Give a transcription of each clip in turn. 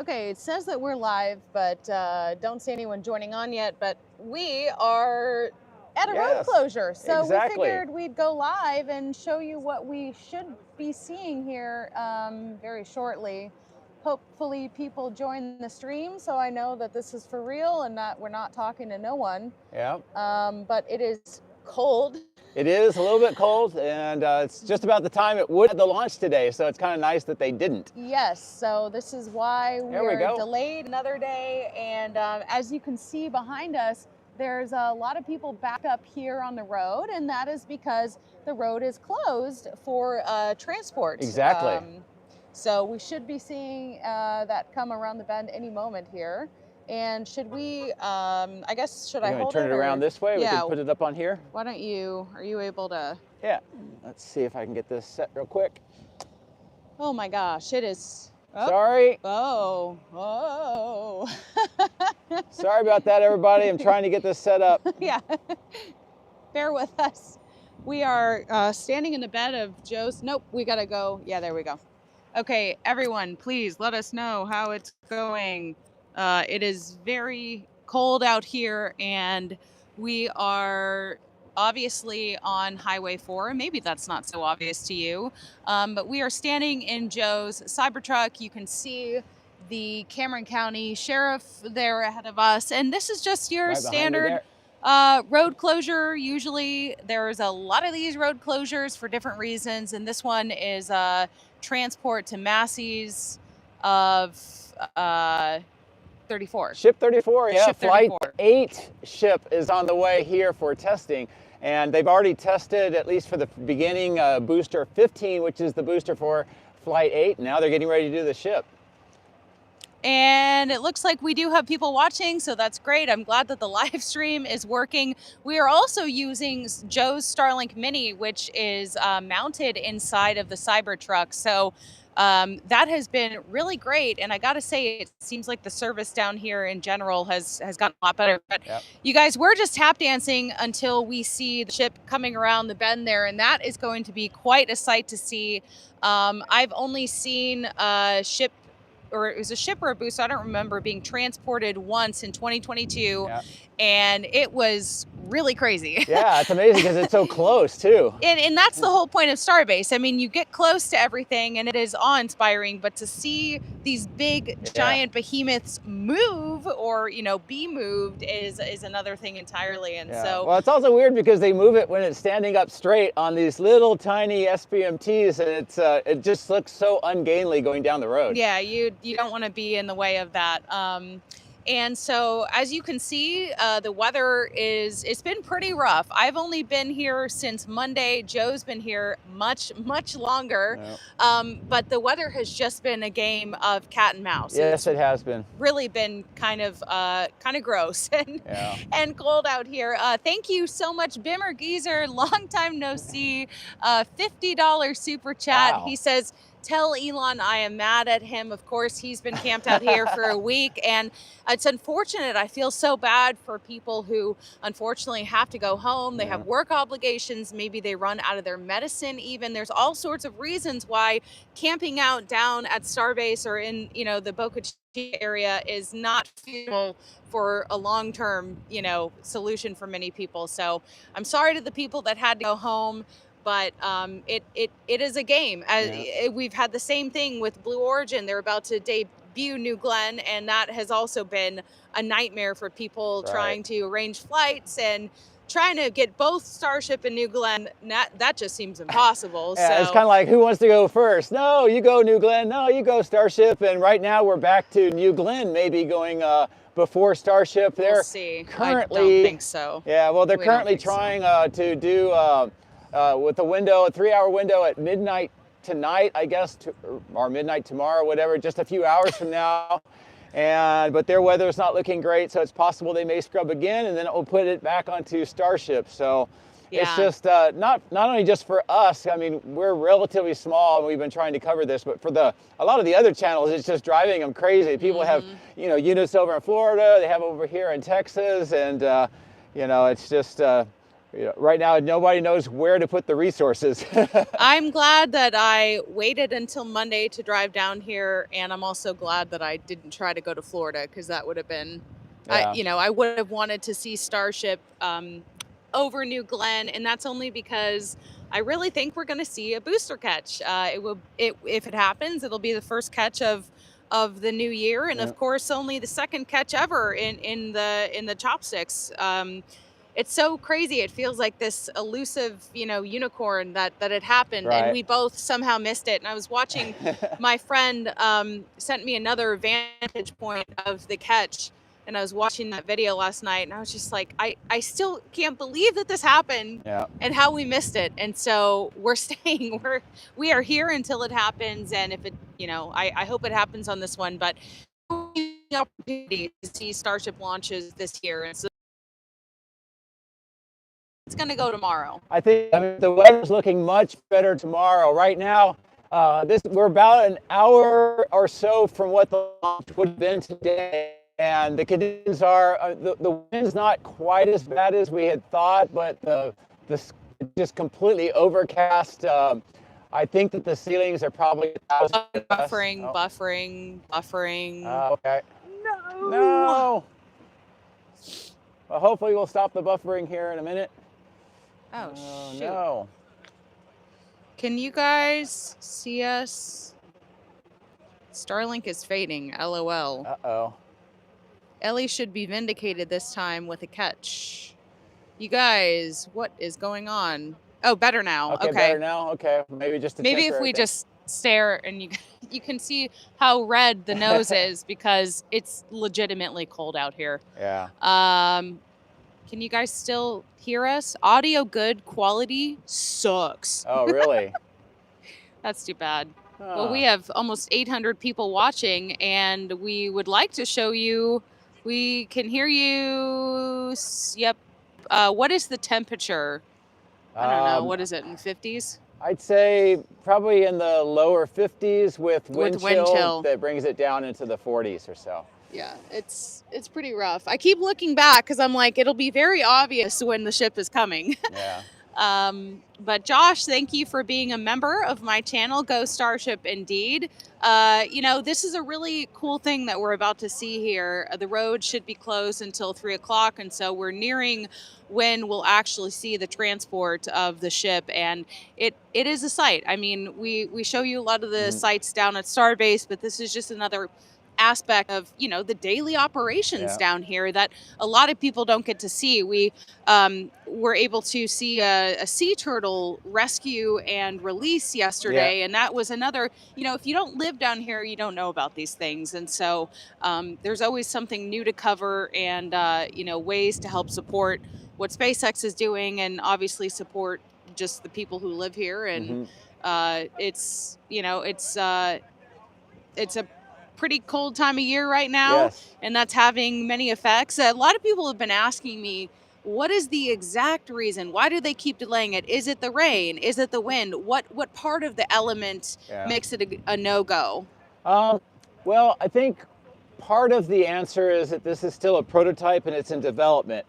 Okay, it says that we're live, but don't see anyone joining on yet. But we are at a road Yes, closure, so we exactly. figured we'd go live and show you what we should be seeing here very shortly. Hopefully, people join the stream, so I know that this is for real and that we're not talking to no one. Yeah. But it is cold. It is a little bit cold, and it's just about the time it would have the launch today, so it's kind of nice that they didn't. Yes, so this is why There we we're go. delayed another day. And as you can see behind us, there's a lot of people back up here on the road, and that is because the road is closed for transport. Exactly. So we should be seeing that come around the bend any moment here. And should we, I guess, should I hold it? Turn it around this way? Yeah. We can put it up on here? Why don't you, are you able to? Yeah. Let's see if I can get this set real quick. Oh my gosh, it is. Oh. Sorry. Oh. Sorry about that, everybody. I'm trying to get this set up. Yeah. Bear with us. We are standing in the bed of Joe's. Nope, we gotta go. Yeah, there we go. Okay, everyone, please let us know how it's going. It is very cold out here, and we are obviously on Highway 4. Maybe that's not so obvious to you, but we are standing in Joe's Cybertruck. You can see the Cameron County Sheriff there ahead of us, and this is just your Right behind me standard there. road closure. Usually there's a lot of these road closures for different reasons, and this one is transport to Massey's of 34. Ship 34, yeah. Ship Flight 34. 8 ship is on the way here for testing. And they've already tested, at least for the beginning, booster 15, which is the booster for Flight 8. Now they're getting ready to do the ship. And it looks like we do have people watching, so that's great. I'm glad that the live stream is working. We are also using Joe's Starlink Mini, which is mounted inside of the Cybertruck. So that has been really great. And I got to say, it seems like the service down here in general has gotten a lot better. But Yep. You guys, we're just tap dancing until we see the ship coming around the bend there. And that is going to be quite a sight to see. I've only seen a ship, or it was a ship or a booster, I don't remember, being transported once in 2022. Yeah. And it was really crazy. Yeah, it's amazing because it's so close too. And that's the whole point of Starbase. I mean, you get close to everything and it is awe-inspiring, but to see these big, giant behemoths move or, be moved is another thing entirely. And so... Well, it's also weird because they move it when it's standing up straight on these little tiny SPMTs, and it just looks so ungainly going down the road. Yeah, you don't want to be in the way of that. And so, as you can see, the weather it's been pretty rough. I've only been here since Monday. Joe's been here much, much longer. Yep. But the weather has just been a game of cat and mouse. Yes, it has been. Really been kind of gross and cold out here. Thank you so much, Bimmer Geezer. Long time no see. $50 super chat. Wow. He says, "Tell Elon I am mad at him." Of course, he's been camped out here for a week, and it's unfortunate. I feel so bad for people who unfortunately have to go home. They have work obligations. Maybe they run out of their medicine even. There's all sorts of reasons why camping out down at Starbase or in, the Boca Chica area is not feasible for a long-term, solution for many people. So I'm sorry to the people that had to go home. But it is a game. We've had the same thing with Blue Origin. They're about to debut New Glenn, and that has also been a nightmare for people trying to arrange flights and trying to get both Starship and New Glenn. That just seems impossible. Yeah, so it's kind of like, who wants to go first? No, you go New Glenn. No, you go Starship. And right now we're back to New Glenn, maybe going before Starship. We'll see. Currently, I don't think so. Yeah, well, they're currently trying to do with a 3-hour window at midnight tonight, I guess, or midnight tomorrow, whatever, just a few hours from now. But their weather's not looking great, so it's possible they may scrub again, and then it will put it back onto Starship. So it's just not only just for us. I mean, we're relatively small, and we've been trying to cover this, but for a lot of the other channels, it's just driving them crazy. People have units over in Florida, they have over here in Texas, and it's just right now nobody knows where to put the resources. I'm glad that I waited until Monday to drive down here, and I'm also glad that I didn't try to go to Florida, because that would have been, Yeah. I would have wanted to see Starship over New Glenn, and that's only because I really think we're going to see a booster catch. If it happens, it'll be the first catch of the new year, and Yeah. of course, only the second catch ever in the chopsticks. It's so crazy. It feels like this elusive, unicorn that it happened, and Right. we both somehow missed it. And I was watching, my friend sent me another vantage point of the catch, and I was watching that video last night, and I was just like, I still can't believe that this happened, Yeah. and how we missed it. And so we're staying, we are here until it happens, and if it, I hope it happens on this one, but opportunity to see Starship launches this year, and so it's going to go tomorrow. I mean, the weather's looking much better tomorrow. Right now, we're about an hour or so from what the launch would have been today, and the conditions are the wind's not quite as bad as we had thought, but the just completely overcast. I think that the ceilings are probably Buffering. Okay. No. No. Well, hopefully we'll stop the buffering here in a minute. Oh, shoot. No. Can you guys see us? Starlink is fading. LOL. Uh-oh. Ellie should be vindicated this time with a catch. You guys, what is going on? Oh, better now. Okay. Better now. Okay. Maybe just maybe if we just stare, and you can see how red the nose is, because it's legitimately cold out here. Yeah. Can you guys still hear us? Audio good, quality sucks. Oh, really? That's too bad. Well, we have almost 800 people watching, and we would like to show you. We can hear you. Yep. What is the temperature? I don't know. What is it, in 50s? I'd say probably in the lower 50s with wind chill that brings it down into the 40s or so. Yeah, it's pretty rough. I keep looking back because I'm like, it'll be very obvious when the ship is coming. Yeah. But Josh, thank you for being a member of my channel. Go Starship indeed. This is a really cool thing that we're about to see here. The road should be closed until 3 o'clock, and so we're nearing when we'll actually see the transport of the ship, and it is a sight. I mean, we show you a lot of the sites down at Starbase, but this is just another aspect of the daily operations down here that a lot of people don't get to see. We were able to see a sea turtle rescue and release yesterday, and that was another, if you don't live down here, you don't know about these things. And so there's always something new to cover, and ways to help support what SpaceX is doing, and obviously support just the people who live here. And it's a pretty cold time of year right now, and that's having many effects. A lot of people have been asking me, what is the exact reason? Why do they keep delaying it? Is it the rain? Is it the wind? What part of the element makes it a no-go? Well, I think part of the answer is that this is still a prototype and it's in development.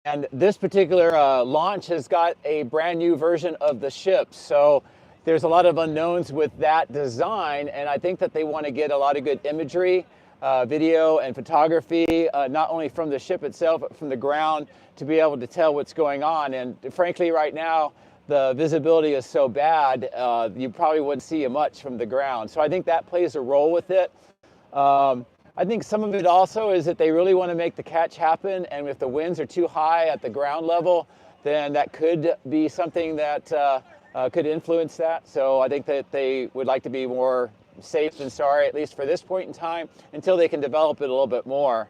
And this particular launch has got a brand new version of the ship. So there's a lot of unknowns with that design, and I think that they want to get a lot of good imagery, video and photography, not only from the ship itself, but from the ground, to be able to tell what's going on. And frankly, right now, the visibility is so bad, you probably wouldn't see much from the ground. So I think that plays a role with it. I think some of it also is that they really want to make the catch happen, and if the winds are too high at the ground level, then that could be something that could influence that. So I think that they would like to be more safe than sorry, at least for this point in time, until they can develop it a little bit more.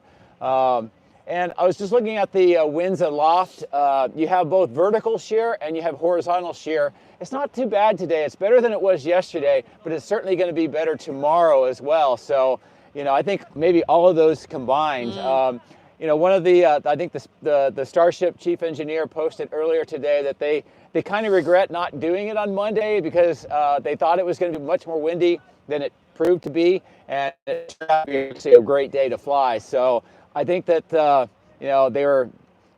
And I was just looking at the winds aloft. You have both vertical shear and you have horizontal shear. It's not too bad today. It's better than it was yesterday, but it's certainly going to be better tomorrow as well. So, I think maybe all of those combined. One of the, I think the Starship chief engineer posted earlier today that they kind of regret not doing it on Monday because they thought it was going to be much more windy than it proved to be, and it turned out to be actually a great day to fly. So I think that they were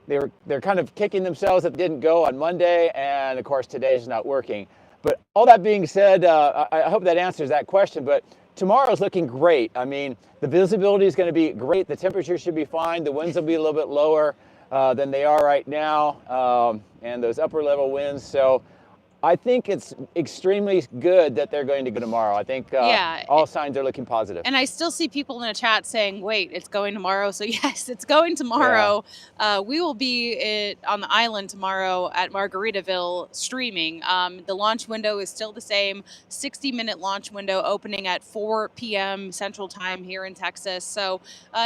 they're kind of kicking themselves that it didn't go on Monday, and of course today's not working. But all that being said, I hope that answers that question. But tomorrow's looking great. I mean, the visibility is going to be great. The temperature should be fine. The winds will be a little bit lower than they are right now, and those upper level winds. So I think it's extremely good that they're going to go tomorrow. I think all signs are looking positive. And I still see people in the chat saying, wait, it's going tomorrow. So yes, it's going tomorrow. Yeah. We will be on the island tomorrow at Margaritaville streaming. The launch window is still the same, 60-minute launch window opening at 4 p.m. Central Time here in Texas. So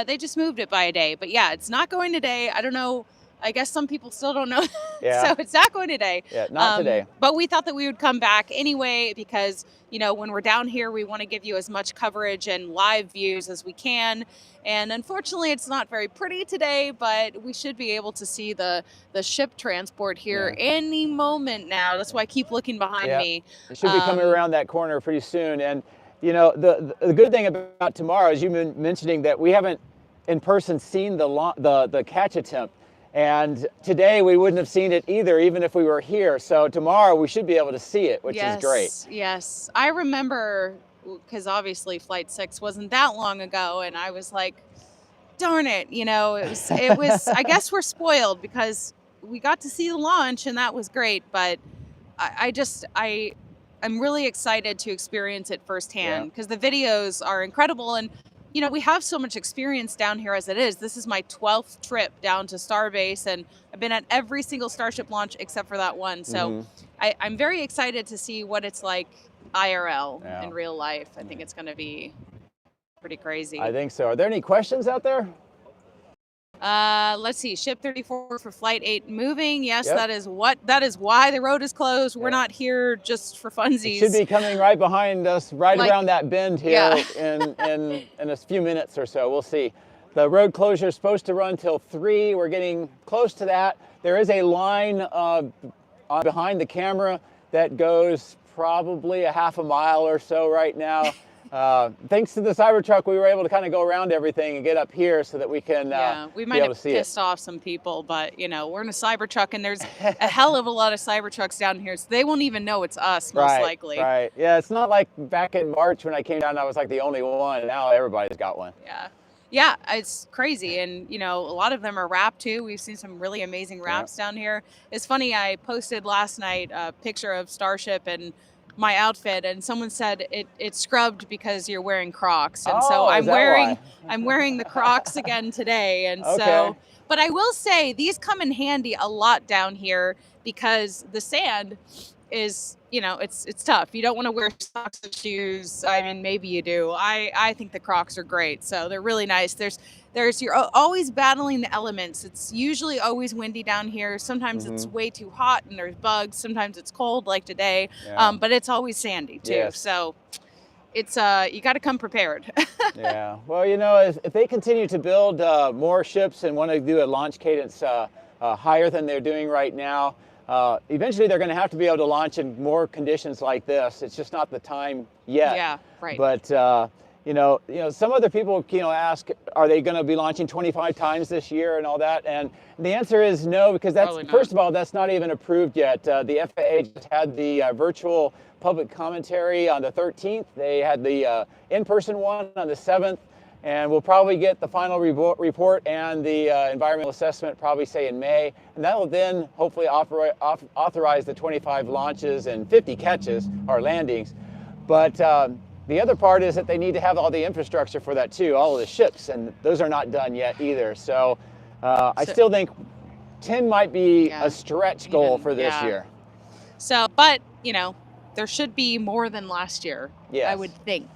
they just moved it by a day. But yeah, it's not going today. I don't know. I guess some people still don't know. Yeah. So it's not going today. Yeah, not today. But we thought that we would come back anyway because, you know, when we're down here, we want to give you as much coverage and live views as we can. And unfortunately, it's not very pretty today, but we should be able to see the ship transport here any moment now. That's why I keep looking behind me. It should be coming around that corner pretty soon. And, you know, the good thing about tomorrow is you've been mentioning that we haven't in person seen the catch attempt. And today we wouldn't have seen it either, even if we were here. So tomorrow we should be able to see it, which is great. Yes, I remember, because obviously Flight 6 wasn't that long ago, and I was like, darn it, you know, it was. I guess we're spoiled because we got to see the launch, and that was great. But I'm really excited to experience it firsthand because the videos are incredible. And you know, we have so much experience down here as it is. This is my 12th trip down to Starbase, and I've been at every single Starship launch except for that one. So I'm very excited to see what it's like IRL in real life. I think it's going to be pretty crazy. I think so. Are there any questions out there? Let's see. Ship 34 for Flight 8 moving. Yes, that is why the road is closed. We're not here just for funsies. It should be coming right behind us, right around that bend here in a few minutes or so. We'll see. The road closure is supposed to run till 3. We're getting close to that. There is a line behind the camera that goes probably a half a mile or so right now. Thanks to the Cybertruck, we were able to kind of go around everything and get up here so that we can we might have pissed off some people, but you know, we're in a Cybertruck and there's a hell of a lot of Cybertrucks down here, so they won't even know it's us, most likely. Right. Yeah, it's not like back in March when I came down, I was like the only one. Now everybody's got one. Yeah, it's crazy. And, you know, a lot of them are wrapped too. We've seen some really amazing wraps down here. It's funny, I posted last night a picture of Starship and my outfit, and someone said it's scrubbed because you're wearing Crocs, and so I'm wearing the Crocs again today. And so, but I will say these come in handy a lot down here because the sand is, you know, it's tough. You don't want to wear socks and shoes. I mean, maybe you do. I think the Crocs are great, so they're really nice. You're always battling the elements. It's usually always windy down here. Sometimes it's way too hot and there's bugs. Sometimes it's cold like today, but it's always sandy too. So it's you got to come prepared. Well, you know, if they continue to build more ships and want to do a launch cadence higher than they're doing right now, eventually they're going to have to be able to launch in more conditions like this. It's just not the time yet. But you know, some other people, ask, are they going to be launching 25 times this year and all that? And the answer is no, because first of all, that's not even approved yet. The FAA just had the virtual public commentary on the 13th. They had the in-person one on the 7th, and we'll probably get the final report and the environmental assessment probably say in May, and that will then hopefully authorize the 25 launches and 50 catches or landings. But the other part is that they need to have all the infrastructure for that too, all of the ships, and those are not done yet either. So I still think 10 might be a stretch goal for this year. So, but, you know, there should be more than last year, I would think.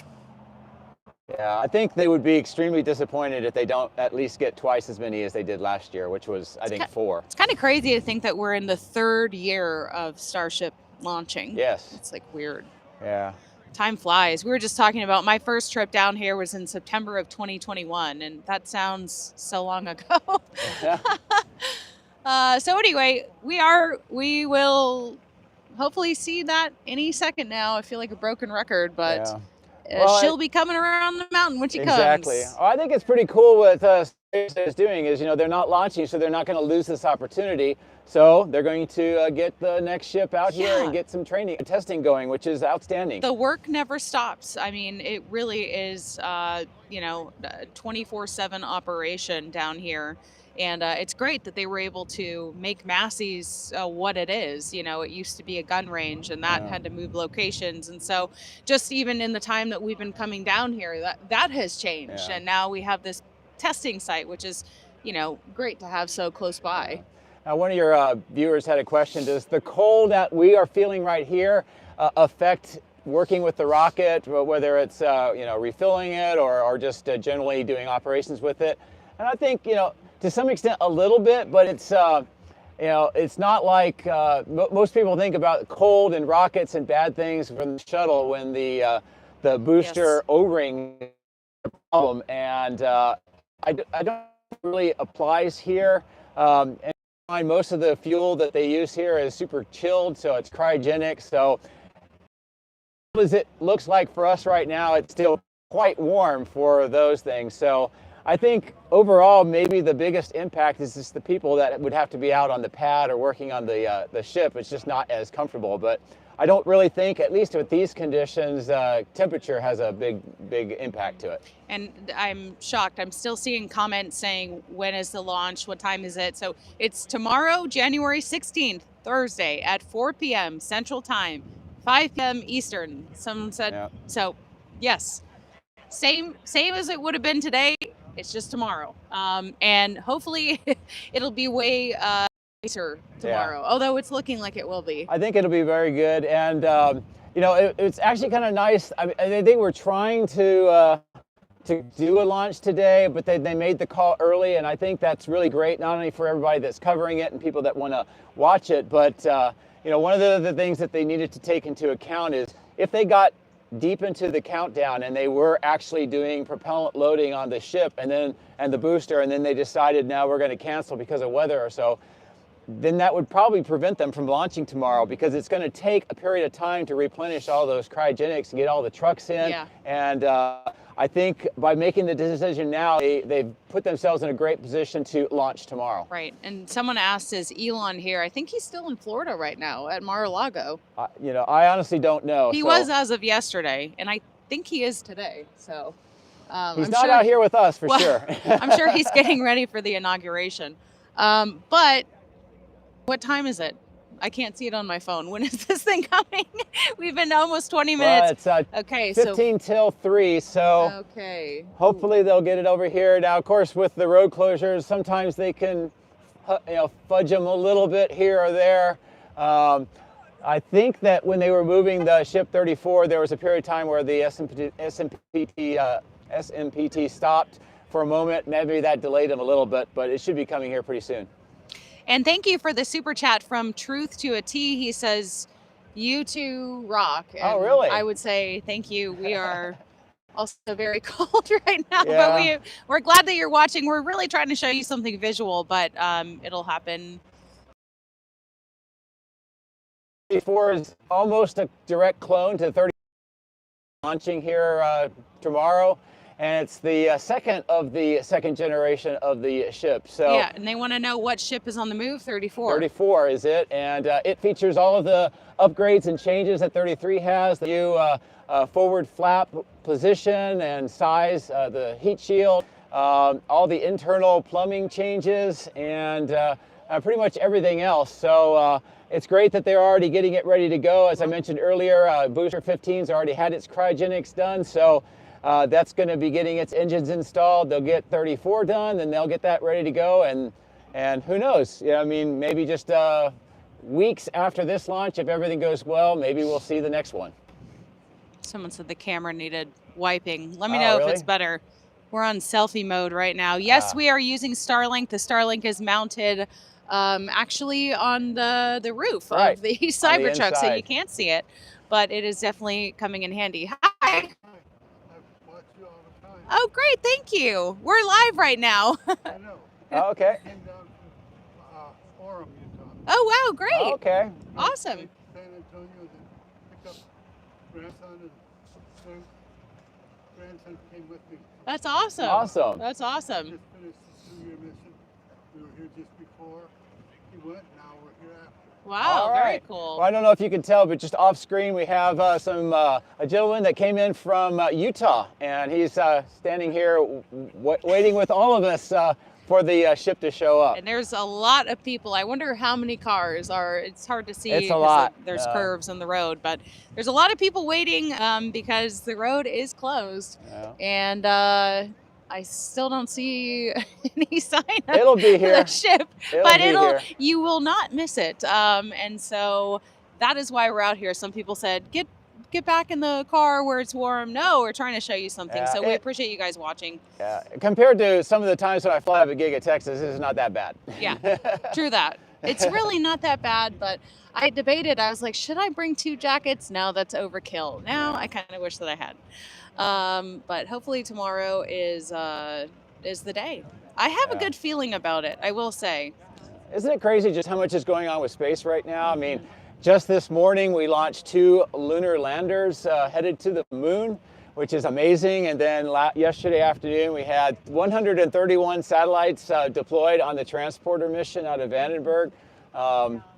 Yeah, I think they would be extremely disappointed if they don't at least get twice as many as they did last year, which was, I think, 4. It's kind of crazy to think that we're in the 3rd year of Starship launching. Yes. It's like weird. Yeah. Time flies. We were just talking about my first trip down here was in September of 2021, and that sounds so long ago. So anyway, we will hopefully see that any second now. I feel like a broken record, but she'll be coming around the mountain when she comes. Exactly. Oh, I think it's pretty cool with SpaceX is doing is, they're not launching, so they're not going to lose this opportunity. So they're going to get the next ship out here and get some training and testing going, which is outstanding. The work never stops. I mean, it really is, 24/7 operation down here. And it's great that they were able to make Massey's what it is. It used to be a gun range, and that had to move locations. And so just even in the time that we've been coming down here, that has changed. And now we have this testing site, which is, great to have so close by. Now, one of your viewers had a question. Does the cold that we are feeling right here affect working with the rocket, whether it's refilling it or just generally doing operations with it? And I think, to some extent a little bit, but it's it's not like most people think about cold and rockets and bad things from the shuttle when the booster O-ring is a problem, and I don't really applies here. And most of the fuel that they use here is super chilled, so it's cryogenic. So as it looks like for us right now, it's still quite warm for those things. So I think overall, maybe the biggest impact is just the people that would have to be out on the pad or working on the ship. It's just not as comfortable. But I don't really think, at least with these conditions, temperature has a big impact to it. And I'm shocked. I'm still seeing comments saying, when is the launch? What time is it? So it's tomorrow, January 16th, Thursday at 4 p.m. Central Time, 5 p.m. Eastern. Someone said, so yes, same as it would have been today. It's just tomorrow. And hopefully it'll be way nicer tomorrow, although it's looking like it will be. I think it'll be very good. And, it's actually kind of nice. I mean, they were trying to do a launch today, but they made the call early. And I think that's really great, not only for everybody that's covering it and people that want to watch it, but, one of the other things that they needed to take into account is if they got deep into the countdown and they were actually doing propellant loading on the ship and the booster, and then they decided now we're going to cancel because of weather or so, then that would probably prevent them from launching tomorrow, because it's going to take a period of time to replenish all those cryogenics and get all the trucks in. And I think by making the decision now, they've put themselves in a great position to launch tomorrow. Right. And someone asked, is Elon here? I think he's still in Florida right now at Mar-a-Lago. I honestly don't know. He was as of yesterday, and I think he is today. So he's not out here with us for sure. I'm sure he's getting ready for the inauguration. But what time is it? I can't see it on my phone. When is this thing coming? We've been almost 20 minutes. Well, it's 15 till 3, so hopefully they'll get it over here. Now, of course, with the road closures, sometimes they can fudge them a little bit here or there. I think that when they were moving the ship 34, there was a period of time where the SMPT stopped for a moment. Maybe that delayed them a little bit, but it should be coming here pretty soon. And thank you for the super chat from Truth to a T. He says, you two rock. And oh, really? I would say thank you. We are also very cold right now, but we're glad that you're watching. We're really trying to show you something visual, but it'll happen. 34 is almost a direct clone to 30 launching here tomorrow. And it's the second of the second generation of the ship. So yeah, and they want to know what ship is on the move. 34. 34 is it, and it features all of the upgrades and changes that 33 has. The new forward flap position and size, the heat shield, all the internal plumbing changes, and pretty much everything else. So it's great that they're already getting it ready to go. As I mentioned earlier, Booster 15's already had its cryogenics done. So that's going to be getting its engines installed. They'll get 34 done, then they'll get that ready to go. And who knows? I mean, maybe just weeks after this launch, if everything goes well, maybe we'll see the next one. Someone said the camera needed wiping. Let me know if it's better. We're on selfie mode right now. Yes, we are using Starlink. The Starlink is mounted actually on the roof of the Cybertruck, so you can't see it, but it is definitely coming in handy. Hi. Oh, great. Thank you. We're live right now. I know. Oh, okay. Came down from Orem, Utah. Oh, wow. Great. Oh, okay. Awesome. San Antonio, then picked up grandson and son. grandson came with me. That's awesome. Awesome. That's awesome. Just finished the 2-year mission. We were here just before he went. Now we're here after. Wow, All very right. cool. Well, I don't know if you can tell, but just off screen we have a gentleman that came in from Utah, and he's standing here waiting with all of us for the ship to show up. And there's a lot of people. I wonder how many cars are. It's hard to see. It's a 'cause lot. There's curves on the road, but there's a lot of people waiting because the road is closed. Yeah. And I still don't see any sign of It'll be here. the ship, It'll but be here. you will not miss it. And so that is why we're out here. Some people said, get back in the car where it's warm. No, we're trying to show you something. Yeah, So we appreciate you guys watching. Compared to some of the times when I fly up at Giga Texas, this is not that bad. Yeah, true that. It's really not that bad, but I debated. I was like, should I bring 2 jackets? No, that's overkill. Now I kind of wish that I had. But hopefully tomorrow is the day. I have a good feeling about it, I will say. Isn't it crazy just how much is going on with space right now? I mean, just this morning we launched 2 lunar landers headed to the moon, which is amazing. And then yesterday afternoon we had 131 satellites deployed on the transporter mission out of Vandenberg.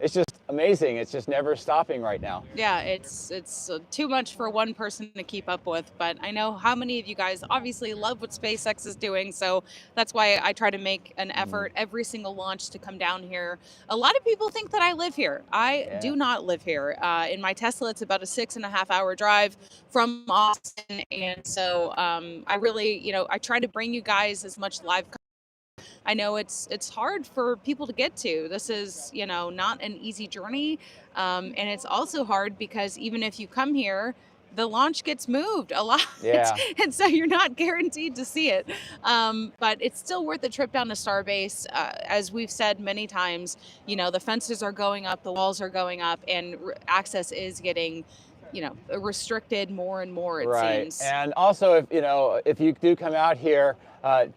It's just amazing. It's just never stopping right now. Yeah, it's too much for one person to keep up with, but I know how many of you guys obviously love what SpaceX is doing, so that's why I try to make an effort every single launch to come down here. A lot of people think that I live here. I do not live here. In my Tesla, it's about a 6.5-hour drive from Austin, and so I really, I try to bring you guys as much live. I know it's hard for people to get to. This is, not an easy journey. And it's also hard because even if you come here, the launch gets moved a lot. Yeah. And so you're not guaranteed to see it. But it's still worth the trip down to Starbase. As we've said many times, the fences are going up, the walls are going up, and access is getting restricted more and more, it seems. And also, if you do come out here,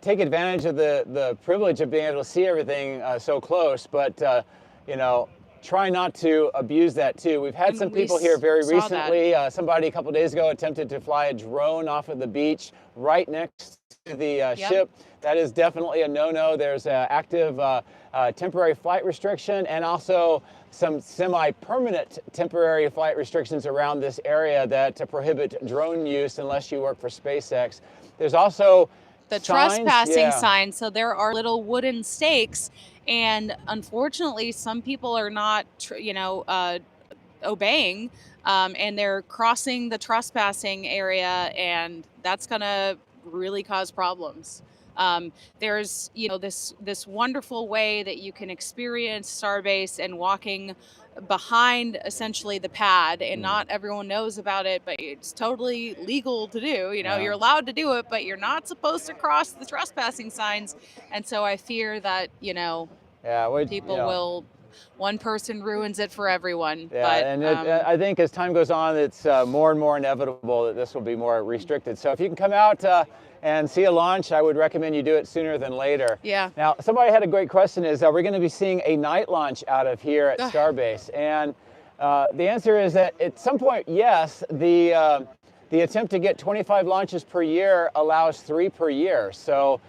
take advantage of the privilege of being able to see everything so close, but try not to abuse that too. We've had some people here very recently. Somebody a couple days ago attempted to fly a drone off of the beach right next to the ship. That is definitely a no-no. There's an active temporary flight restriction and also some semi-permanent temporary flight restrictions around this area that prohibit drone use unless you work for SpaceX. There's also the trespassing sign. So there are little wooden stakes, and unfortunately, some people are not, obeying, and they're crossing the trespassing area, and that's gonna really cause problems. There's this wonderful way that you can experience Starbase and walking behind essentially the pad, and not everyone knows about it, but it's totally legal to do. You're allowed to do it, but you're not supposed to cross the trespassing signs. And so I fear that people will. One person ruins it for everyone. I think as time goes on, it's more and more inevitable that this will be more restricted. So if you can come out and see a launch, I would recommend you do it sooner than later. Yeah. Now, somebody had a great question: is we're going to be seeing a night launch out of here at Starbase? And the answer is that at some point, yes. The attempt to get 25 launches per year allows 3 per year. So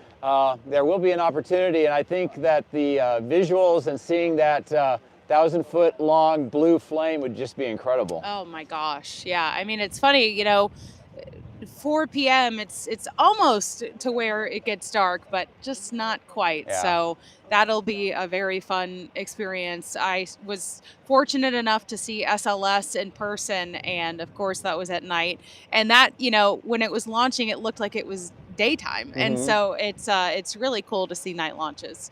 there will be an opportunity, and I think that the visuals and seeing that 1,000-foot long blue flame would just be incredible. Oh my gosh, yeah. I mean, it's funny, 4 p.m. It's almost to where it gets dark, but just not quite. Yeah. So that'll be a very fun experience. I was fortunate enough to see SLS in person, and of course that was at night. And that, when it was launching, it looked like it was daytime, and so it's really cool to see night launches.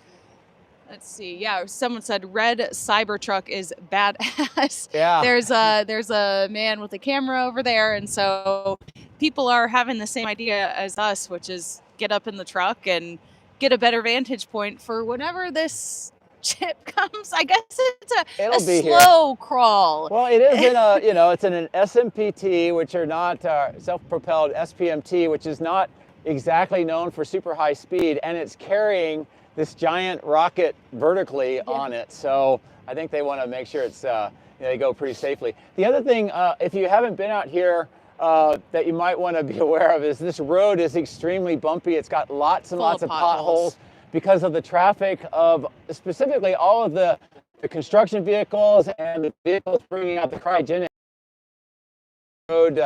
Let's see. Yeah, someone said red Cybertruck is badass. Yeah. There's a man with a camera over there, and so people are having the same idea as us, which is get up in the truck and get a better vantage point for whenever this chip comes. I guess it's a slow crawl. Well, it is it's in an SMPT, which are not self-propelled SPMT, which is not exactly known for super high speed, and it's carrying this giant rocket vertically on it. So I think they want to make sure it's they go pretty safely. The other thing, if you haven't been out here that you might want to be aware of is this road is extremely bumpy. It's got lots and Full lots of of potholes potholes. because of the traffic of specifically all of the construction vehicles and the vehicles bringing out the cryogenic road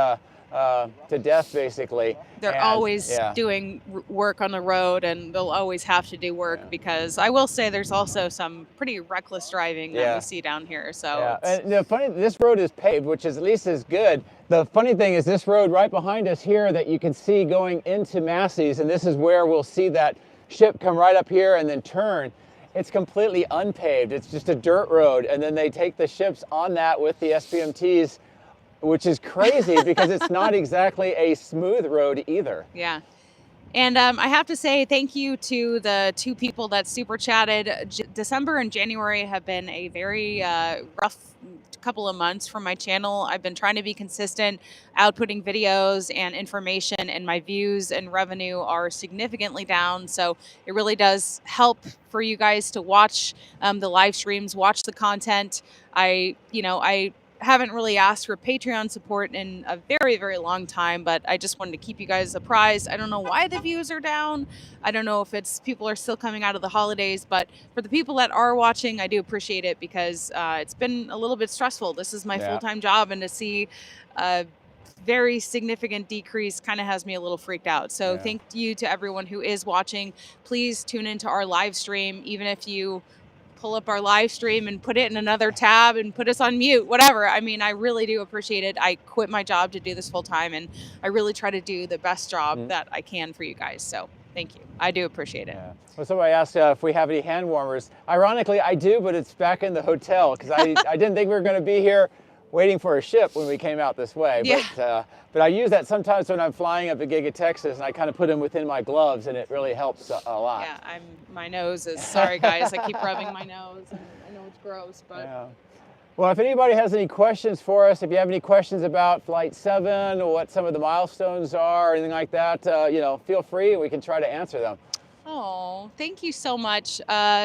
to death, basically. They're And always yeah, doing work on the road, and they'll always have to do work because I will say there's also some pretty reckless driving that Yeah. we see down here. So yeah. it's, And the funny, this road is paved, which is at least as good. The funny thing is this road right behind us here that you can see going into Massey's, and this is where we'll see that ship come right up here and then turn. It's completely unpaved. It's just a dirt road, and then they take the ships on that with the SPMTs, which is crazy because it's not exactly a smooth road either. yeah. And I have to say thank you to the 2 people that super chatted. December and January have been a very rough couple of months for my channel. I've been trying to be consistent, outputting videos and information, and my views and revenue are significantly down. So it really does help for you guys to watch the live streams, watch the content. I haven't really asked for Patreon support in a very, very long time, but I just wanted to keep you guys apprised. I don't know why the views are down. I don't know if it's people are still coming out of the holidays, but for the people that are watching, I do appreciate it because it's been a little bit stressful. This is my Yeah. full-time job, and to see a very significant decrease kind of has me a little freaked out. So Yeah. thank you to everyone who is watching. Please tune into our live stream, even if you pull up our live stream and put it in another tab and put us on mute, whatever. I mean, I really do appreciate it. I quit my job to do this full time, and I really try to do the best job that I can for you guys. So thank you. I do appreciate it. Yeah. Well, somebody asked if we have any hand warmers. Ironically, I do, but it's back in the hotel because I didn't think we were going to be here waiting for a ship when we came out this way. Yeah. But I use that sometimes when I'm flying up to Giga Texas, and I kind of put them within my gloves, and it really helps a lot. Yeah, my nose is, sorry guys, I keep rubbing my nose. And I know it's gross, but. Yeah. Well, if anybody has any questions for us, if you have any questions about Flight 7 or what some of the milestones are or anything like that, feel free and we can try to answer them. Oh, thank you so much.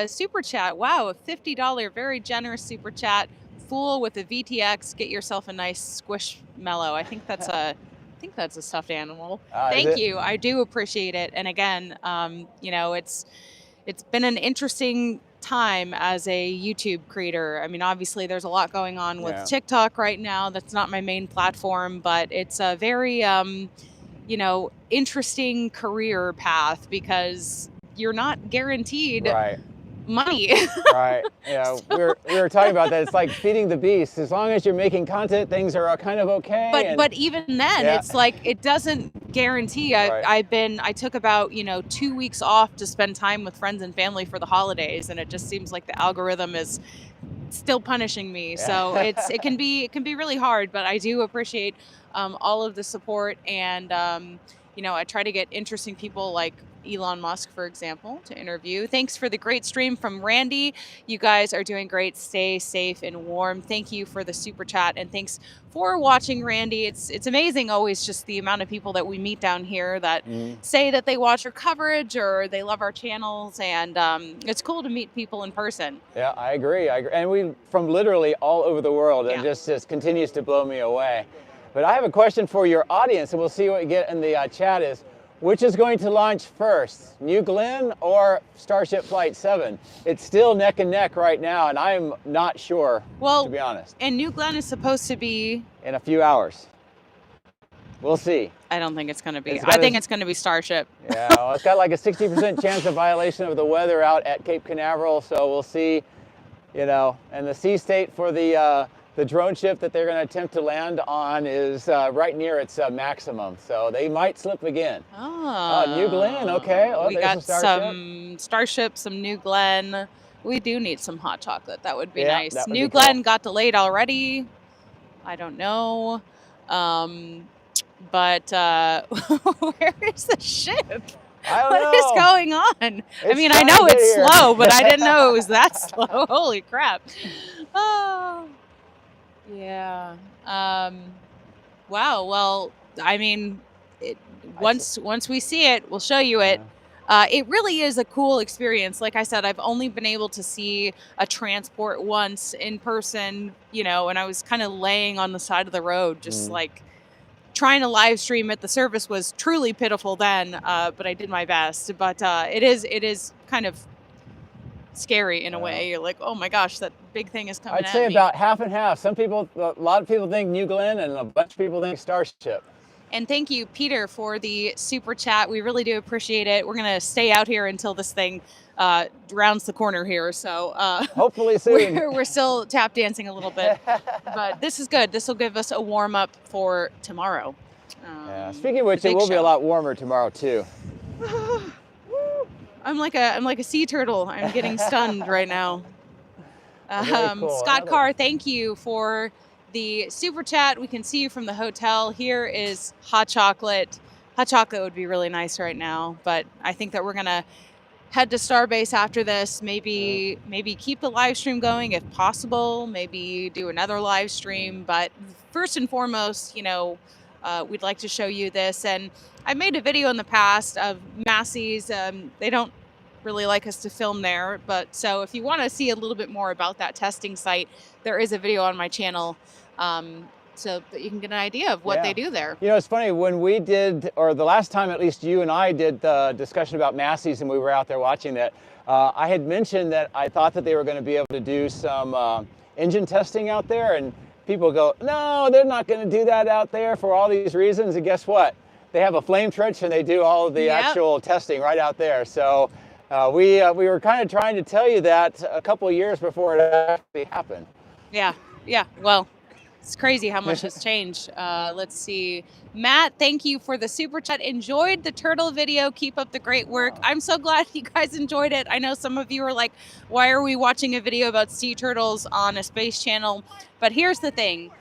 Super chat. Wow, a $50 very generous super chat. Fool with a VTX. Get yourself a nice squishmallow. I think that's a stuffed animal. Thank you. I do appreciate it. And again, it's been an interesting time as a YouTube creator. I mean, obviously there's a lot going on with TikTok right now. That's not my main platform, but it's a very interesting career path because you're not guaranteed money. Right. Yeah. So. We were talking about that. It's like feeding the beast. As long as you're making content, things are kind of okay. But even then, it's like it doesn't guarantee. I took about 2 weeks off to spend time with friends and family for the holidays, and it just seems like the algorithm is still punishing me. So it can be really hard. But I do appreciate all of the support, and I try to get interesting people like Elon Musk, for example, to interview. Thanks for the great stream from Randy. You guys are doing great. Stay safe and warm. Thank you for the super chat, and thanks for watching, Randy. It's amazing always just the amount of people that we meet down here that say that they watch our coverage or they love our channels, and it's cool to meet people in person. Yeah, I agree. And we from literally all over the world, and just continues to blow me away. But I have a question for your audience, and we'll see what you get in the chat is, which is going to launch first, New Glenn or Starship Flight 7? It's still neck and neck right now, and I'm not sure, to be honest. And New Glenn is supposed to be... in a few hours. We'll see. I don't think it's going to be. I think it's going to be Starship. Yeah, well, it's got like a 60% chance of violation of the weather out at Cape Canaveral, so we'll see, and the sea state for the drone ship that they're going to attempt to land on is right near its maximum, so they might slip again. Oh. New Glenn, okay. We got some Starship, some New Glenn. We do need some hot chocolate. That would be nice. That would New be Glenn cool. got delayed already. I don't know. But where is the ship? I don't know. What is going on? I mean, I trying know to get it's here. slow, but I didn't know it was that slow. Holy crap. Oh. Yeah. Wow. Well, I mean, once we see it, we'll show you it. It really is a cool experience. Like I said, I've only been able to see a transport once in person, and I was kind of laying on the side of the road, just like trying to live stream it. The service was truly pitiful then, but I did my best. But it is kind of scary in a way. You're like, oh my gosh, that big thing is coming I'd at say me. about half and half. A lot of people think New Glenn, and a bunch of people think Starship. And thank you, Peter, for the super chat. We really do appreciate it. We're going to stay out here until this thing rounds the corner here. So hopefully soon. We're still tap dancing a little bit. But this is good. This will give us a warm up for tomorrow. Yeah. Speaking of which, it will be a lot warmer tomorrow too. I'm like a sea turtle. I'm getting stunned right now. Cool. Scott Carr, thank you for the super chat. We can see you from the hotel. Here is hot chocolate. Hot chocolate would be really nice right now, but I think that we're gonna head to Starbase after this. Maybe keep the live stream going if possible. Maybe do another live stream. But first and foremost, we'd like to show you this. And I made a video in the past of Massey's. They don't really like us to film there, but so if you want to see a little bit more about that testing site, there is a video on my channel, so that you can get an idea of what they do there. It's funny, when we did, or the last time at least you and I did the discussion about Massey's and we were out there watching that, I had mentioned that I thought that they were going to be able to do some engine testing out there, and people go, no, they're not going to do that out there for all these reasons. And guess what? They have a flame trench and they do all of the actual testing right out there. So we were kind of trying to tell you that a couple of years before it actually happened. Yeah. Well, it's crazy how much has changed. Let's see. Matt, thank you for the super chat. Enjoyed the turtle video. Keep up the great work. I'm so glad you guys enjoyed it. I know some of you are like, why are we watching a video about sea turtles on a space channel? But here's the thing.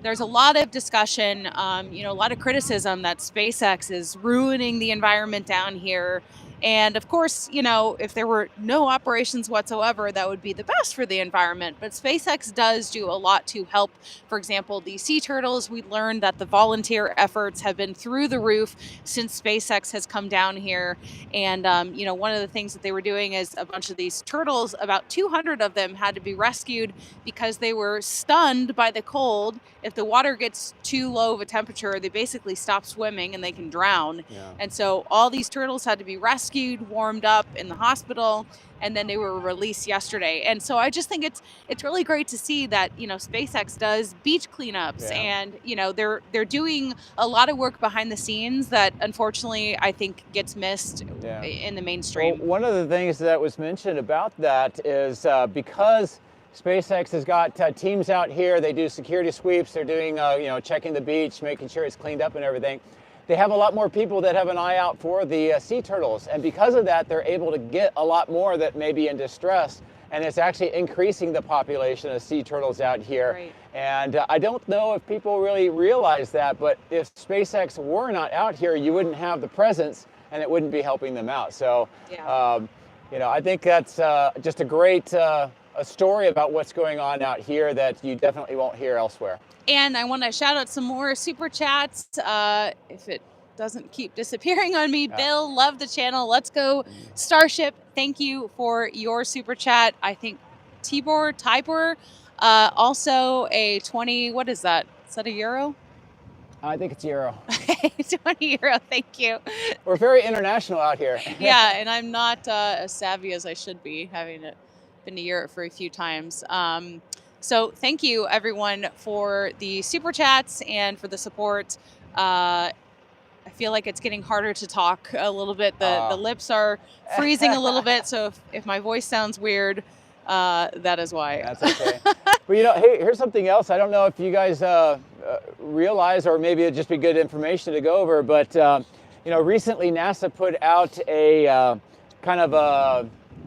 There's a lot of discussion, a lot of criticism that SpaceX is ruining the environment down here. And of course, if there were no operations whatsoever, that would be the best for the environment. But SpaceX does do a lot to help. For example, the sea turtles, we learned that the volunteer efforts have been through the roof since SpaceX has come down here. And, one of the things that they were doing is a bunch of these turtles, about 200 of them had to be rescued because they were stunned by the cold. If the water gets too low of a temperature, they basically stop swimming and they can drown. Yeah. And so all these turtles had to be rescued, warmed up in the hospital, and then they were released yesterday. And so I just think it's really great to see that, SpaceX does beach cleanups and, they're doing a lot of work behind the scenes that unfortunately I think gets missed in the mainstream. Well, one of the things that was mentioned about that is because SpaceX has got teams out here, they do security sweeps, they're doing, checking the beach, making sure it's cleaned up and everything. They have a lot more people that have an eye out for the sea turtles. And because of that, they're able to get a lot more that may be in distress. And it's actually increasing the population of sea turtles out here. Right. And I don't know if people really realize that, but if SpaceX were not out here, you wouldn't have the presence and it wouldn't be helping them out. So, I think that's just a great a story about what's going on out here that you definitely won't hear elsewhere. And I want to shout out some more super chats. If it doesn't keep disappearing on me, Bill, love the channel. Let's go Starship. Thank you for your super chat. I think Tibor, also a 20. What is that? Is that a euro? I think it's euro. 20 euro. Thank you. We're very international out here. Yeah, and I'm not as savvy as I should be, having been to Europe for a few times. So thank you, everyone, for the super chats and for the support. I feel like it's getting harder to talk a little bit. The lips are freezing a little bit. So if my voice sounds weird, that is why. That's okay. But hey, here's something else. I don't know if you guys realize, or maybe it'd just be good information to go over. But recently NASA put out a kind of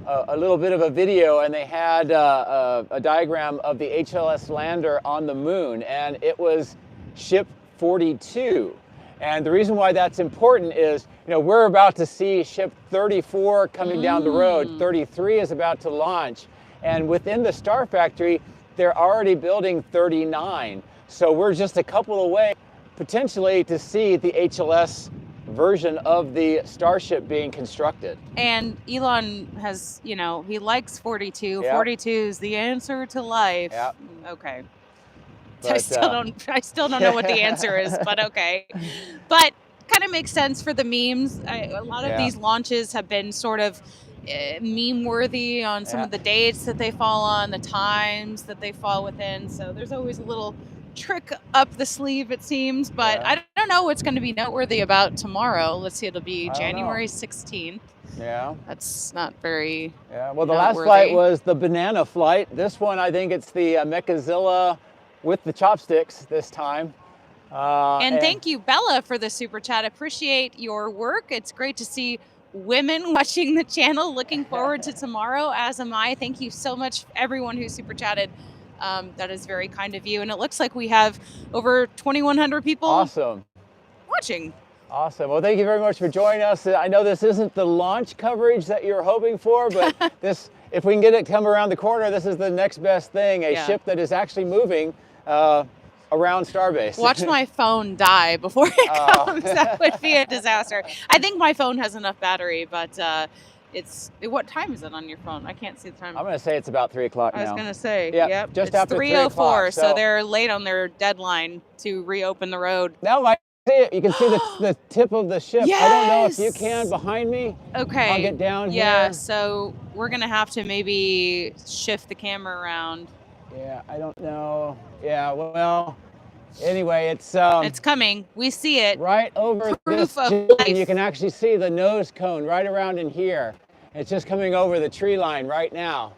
a little bit of a video, and they had a diagram of the HLS lander on the moon, and it was ship 42. And the reason why that's important is, we're about to see ship 34 coming down the road. 33 is about to launch. And within the Star Factory, they're already building 39. So we're just a couple away, potentially, to see the HLS version of the Starship being constructed. And Elon has, he likes 42. Yep. 42 is the answer to life. Yep. Okay. But, I still don't know what the answer is, but okay. But kind of makes sense for the memes. A lot of these launches have been sort of meme worthy on some of the dates that they fall on, the times that they fall within. So there's always a little trick up the sleeve, it seems. But I don't know what's going to be noteworthy about tomorrow. Let's see, it'll be January 16th. Yeah. That's not very. Yeah. Well, the last flight was the banana flight. This one, I think it's the Mechazilla with the chopsticks this time. And thank you, Bella, for the super chat. Appreciate your work. It's great to see women watching the channel. Looking forward to tomorrow, as am I. Thank you so much, everyone who super chatted. That is very kind of you. And it looks like we have over 2,100 people watching. Awesome. Well, thank you very much for joining us. I know this isn't the launch coverage that you're hoping for, but this, if we can get it come around the corner, this is the next best thing, a ship that is actually moving around Starbase. Watch my phone die before it comes. That would be a disaster. I think my phone has enough battery, but what time is it on your phone? I can't see the time. I'm going to say it's about 3 o'clock now. I was going to say, yep, just after 3:04, so they're late on their deadline to reopen the road. Now I see it. You can see the tip of the ship. Yes! I don't know if you can behind me. Okay. I'll get down here. Yeah, so we're going to have to maybe shift the camera around. Yeah, I don't know. Yeah, well, anyway, it's coming. We see it. Right over Proof this of tree, life. and you can actually see the nose cone right around in here. It's just coming over the tree line right now.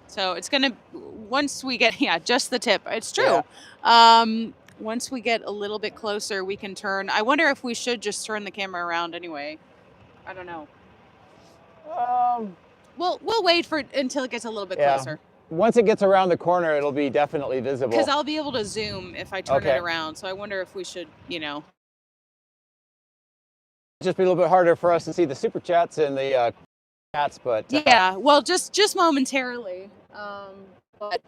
So it's going to, once we get, just the tip. It's true. Yeah. Once we get a little bit closer, we can turn. I wonder if we should just turn the camera around anyway. I don't know. We'll wait until it gets a little bit closer. Once it gets around the corner, it'll be definitely visible. Because I'll be able to zoom if I turn it around. So I wonder if we should, Just be a little bit harder for us to see the super chats and the chats, but yeah. Well, just momentarily. But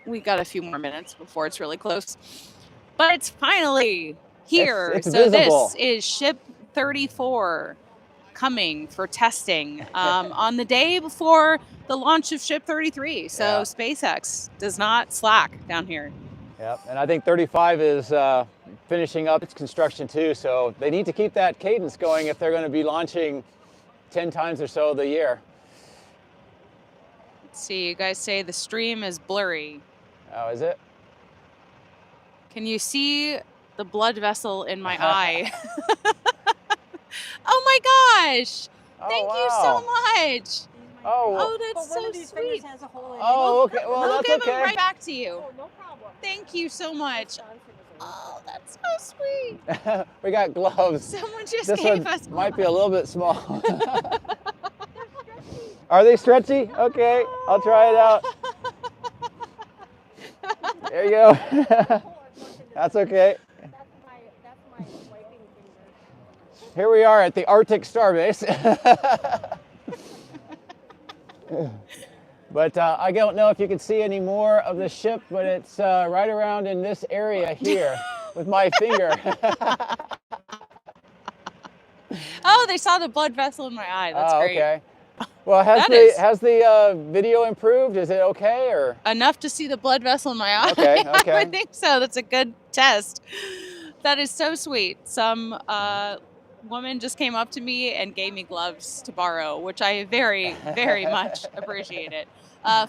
we got a few more minutes before it's really close. But it's finally here. It's so visible. This is Ship 34 coming for testing on the day before the launch of Ship 33. So SpaceX does not slack down here. Yep, and I think 35 is finishing up its construction too, so they need to keep that cadence going if they're going to be launching 10 times or so the year. Let's see, you guys say the stream is blurry. Oh, is it? Can you see the blood vessel in my eye? Oh my gosh! Thank you so much. Oh, that's so sweet. Has a hole in oh, okay. Well, I'll that's give okay. them right back to you. Oh, no problem. Thank you so much. Oh, that's so sweet. We got gloves. Someone just this gave one us might be a little bit small. Are they stretchy? Okay, I'll try it out. There you go. That's okay. That's my wiping finger. Here we are at the Arctic Starbase. But I don't know if you can see any more of the ship, but it's right around in this area here with my finger. Oh, they saw the blood vessel in my eye. That's great. Okay. Well, has the video improved? Is it okay, or enough to see the blood vessel in my eye? Okay. I would think so. That's a good test. That is so sweet. Some woman just came up to me and gave me gloves to borrow, which I very, very much appreciate it.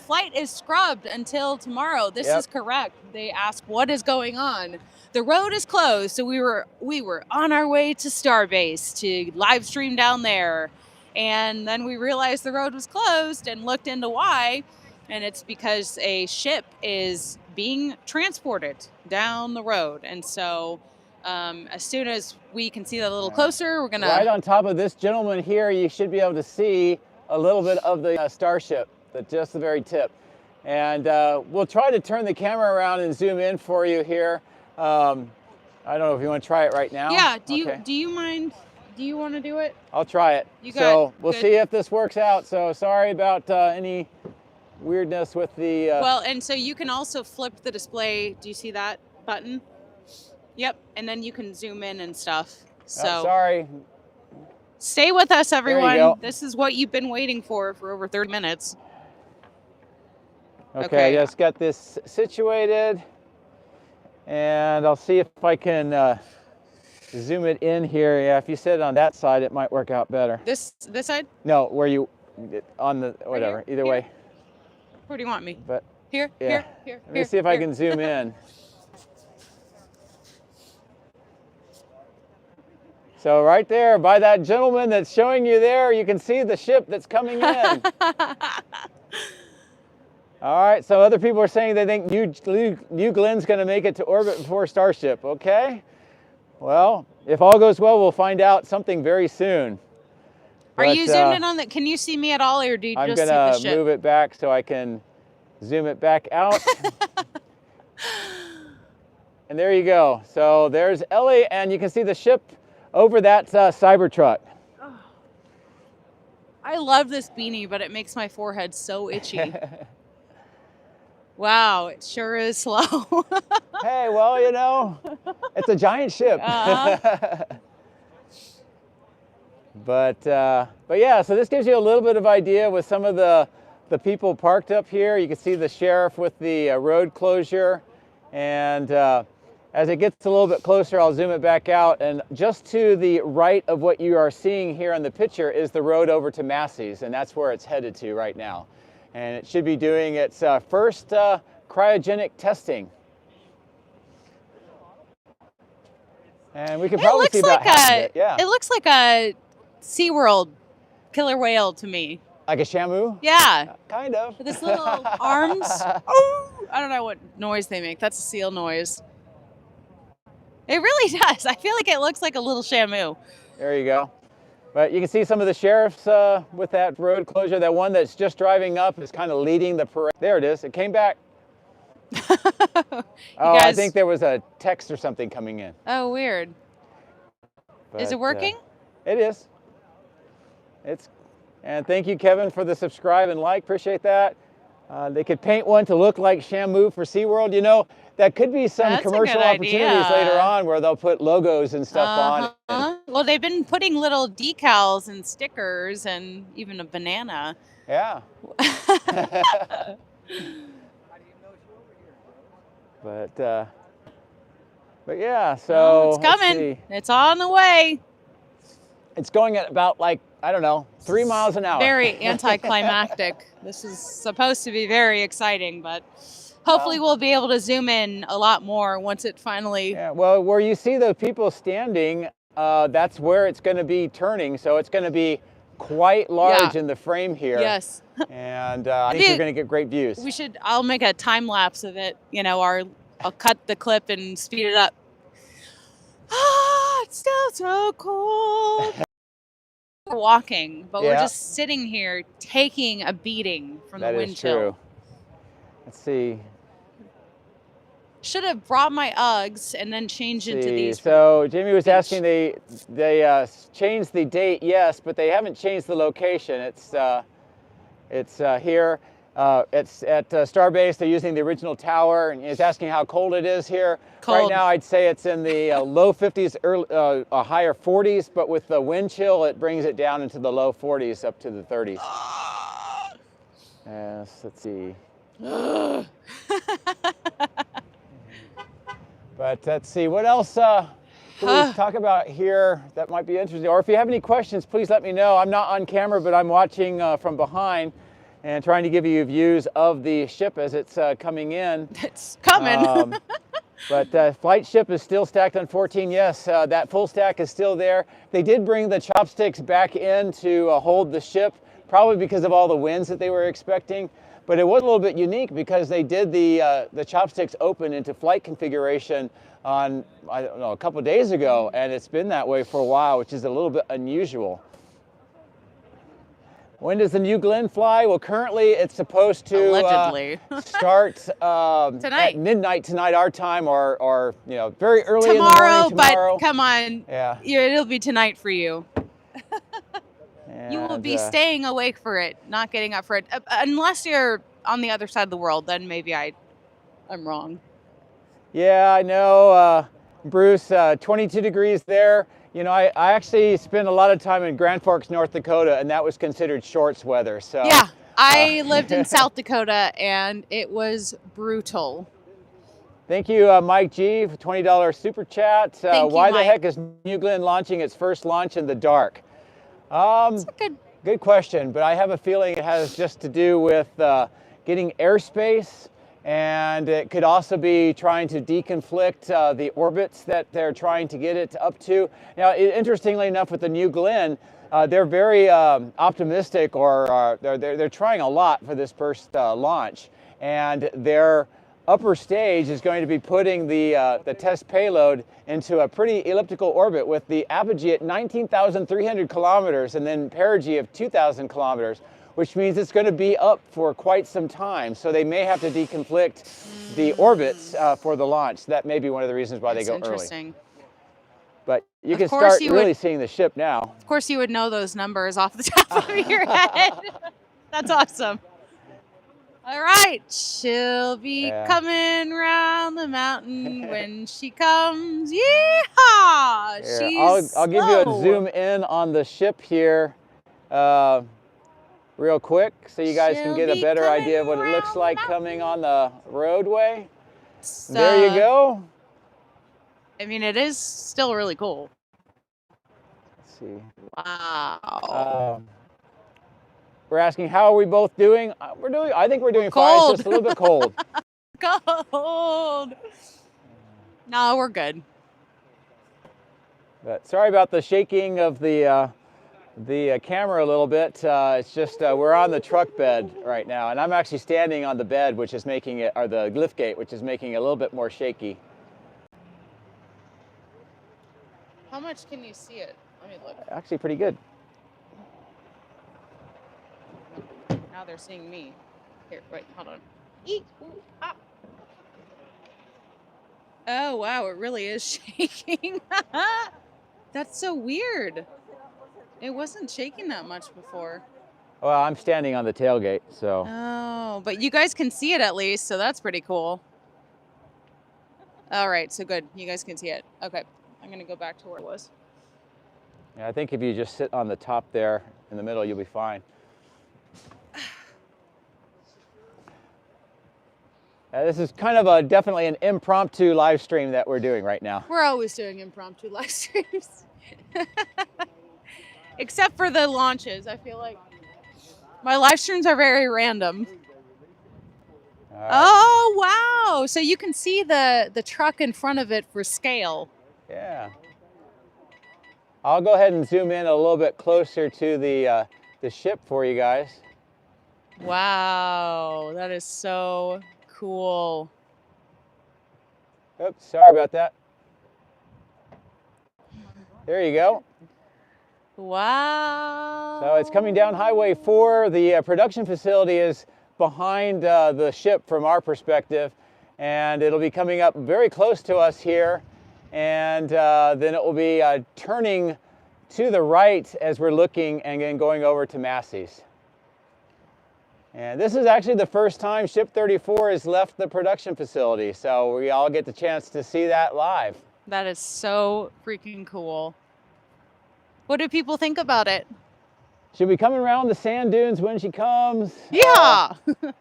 Flight is scrubbed until tomorrow. This is correct. They ask what is going on. The road is closed, so we were on our way to Starbase to live stream down there. And then we realized the road was closed and looked into why. And it's because a ship is being transported down the road. And so as soon as we can see that a little closer, we're going to... Right on top of this gentleman here, you should be able to see a little bit of the Starship, just the very tip. And we'll try to turn the camera around and zoom in for you here. I don't know if you want to try it right now. Yeah, do you mind... Do you want to do it? I'll try it. So we'll see if this works out. So sorry about any weirdness with the... Well, and so you can also flip the display. Do you see that button? Yep. And then you can zoom in and stuff. So sorry. Stay with us, everyone. There you go. This is what you've been waiting for over 30 minutes. Okay, just got this situated. And I'll see if I can zoom it in here. Yeah, if you sit on that side, it might work out better. This side? No, where you, on the, whatever, Right either here? way. Where do you want me? But Here, yeah, here. let me see if I can zoom in. So right there, by that gentleman that's showing you there, you can see the ship that's coming in. All right, so other people are saying they think New Glenn's going to make it to orbit before Starship. Okay, well, if all goes well, we'll find out something very soon. Are you zoomed in on that? Can you see me at all, or do you I'm just see the going to ship? move it back so I can zoom it back out. And there you go. So there's Ellie, and you can see the ship over that Cybertruck. I love this beanie, but it makes my forehead so itchy. Wow, it sure is slow. Hey, well, you know, it's a giant ship. But yeah, so this gives you a little bit of idea with some of the people parked up here. You can see the sheriff with the road closure. And as it gets a little bit closer, I'll zoom it back out. And just to the right of what you are seeing here in the picture is the road over to Massey's, and that's where it's headed to right now. And it should be doing its first cryogenic testing. And we can probably see about half of it. Yeah. It looks like a SeaWorld killer whale to me. Like a Shamu? Yeah. Kind of. With his little arms. Oh, I don't know what noise they make. That's a seal noise. It really does. I feel like it looks like a little Shamu. There you go. But you can see some of the sheriffs with that road closure. That one that's just driving up is kind of leading the parade. There it is. It came back. I think there was a text or something coming in. Oh, weird. But, is it working? It is. And thank you, Kevin, for the subscribe and like. Appreciate that. They could paint one to look like Shamu for SeaWorld. You know, that could be some commercial opportunities later on where they'll put logos and stuff on it. Well, they've been putting little decals and stickers and even a banana. Yeah. But yeah, so it's coming. It's on the way. It's going at about, like, I don't know, 3 miles an hour. Very anticlimactic. This is supposed to be very exciting, but hopefully we'll be able to zoom in a lot more once it finally... Yeah, well, where you see the people standing, that's where it's going to be turning, so it's going to be quite large in the frame here. Yes. And I think you're going to get great views. I'll make a time lapse of it, you know, I'll cut the clip and speed it up. It's still so cold. We're walking, but we're just sitting here taking a beating from the wind chill. That is true. Let's see. Should have brought my Uggs and then changed into these. So Jamie was asking, they changed the date, yes, but they haven't changed the location. It's here. It's at Starbase. They're using the original tower, and he's asking how cold it is here. Cold. Right now, I'd say it's in the low 50s, higher 40s, but with the wind chill, it brings it down into the low 40s up to the 30s. Yes, let's see. But let's see, what else can we talk about here that might be interesting? Or if you have any questions, please let me know. I'm not on camera, but I'm watching from behind and trying to give you views of the ship as it's coming in. It's coming. But flight ship is still stacked on 14. Yes, that full stack is still there. They did bring the chopsticks back in to hold the ship, probably because of all the winds that they were expecting. But it was a little bit unique because they did the chopsticks open into flight configuration on, I don't know, a couple of days ago, and it's been that way for a while, which is a little bit unusual. When does the New Glenn fly? Well, currently it's supposed to allegedly start tonight, at midnight tonight, our time, or you know, very early tomorrow, in the morning tomorrow. But come on, it'll be tonight for you. You will be staying awake for it, not getting up for it, unless you're on the other side of the world. Then maybe I'm wrong. Yeah, I know, Bruce. 22 degrees there. You know, I actually spent a lot of time in Grand Forks, North Dakota, and that was considered shorts weather. So yeah, I lived in South Dakota, and it was brutal. Thank you, Mike G, for $20 super chat. Thank you, Why the Mike. heck is New Glenn launching its first launch in the dark? That's a Good question, but I have a feeling it has just to do with getting airspace, and it could also be trying to deconflict the orbits that they're trying to get it up to. Now, interestingly enough, with the New Glenn, they're very optimistic, or they're trying a lot for this first launch, and their upper stage is going to be putting the test payload into a pretty elliptical orbit with the apogee at 19,300 kilometers and then perigee of 2,000 kilometers, which means it's going to be up for quite some time. So they may have to deconflict the orbits for the launch. That may be one of the reasons why they go early. Interesting. But you can Of course start you really would- seeing the ship now. Of course, you would know those numbers off the top of your head. That's awesome. All right, she'll be Yeah. coming round the mountain when she comes. Yeehaw! Here, She's I'll give you a slow. zoom in on the ship here real quick so you guys can She'll get a be better coming idea of what it looks round the like mountain. coming on the roadway. There you go. I mean, it is still really cool. Let's see. Wow. We're asking how are we both doing? I think we're doing fine. Cold. It's just a little bit cold. Cold. No, we're good. But sorry about the shaking of the camera a little bit. It's just we're on the truck bed right now, and I'm actually standing on the bed, which is making it, or the lift gate, which is making it a little bit more shaky. How much can you see it? Let me look. Actually, pretty good. Now they're seeing me. Here, wait, hold on. Eek, ooh, ah. Oh, wow, it really is shaking. That's so weird. It wasn't shaking that much before. Well, I'm standing on the tailgate, so. Oh, but you guys can see it at least, so that's pretty cool. All right, so good. You guys can see it. Okay, I'm going to go back to where it was. Yeah, I think if you just sit on the top there in the middle, you'll be fine. This is kind of definitely an impromptu live stream that we're doing right now. We're always doing impromptu live streams. Except for the launches. I feel like my live streams are very random. All right. Oh, wow. So you can see the truck in front of it for scale. Yeah. I'll go ahead and zoom in a little bit closer to the ship for you guys. Wow. That is so cool. Oops, sorry about that. There you go. Wow. So it's coming down Highway 4. The production facility is behind the ship from our perspective, and it'll be coming up very close to us here, and then it will be turning to the right as we're looking and then going over to Massey's. And this is actually the first time Ship 34 has left the production facility, so we all get the chance to see that live. That is so freaking cool. What do people think about it? She'll be coming around the sand dunes when she comes. Yeah.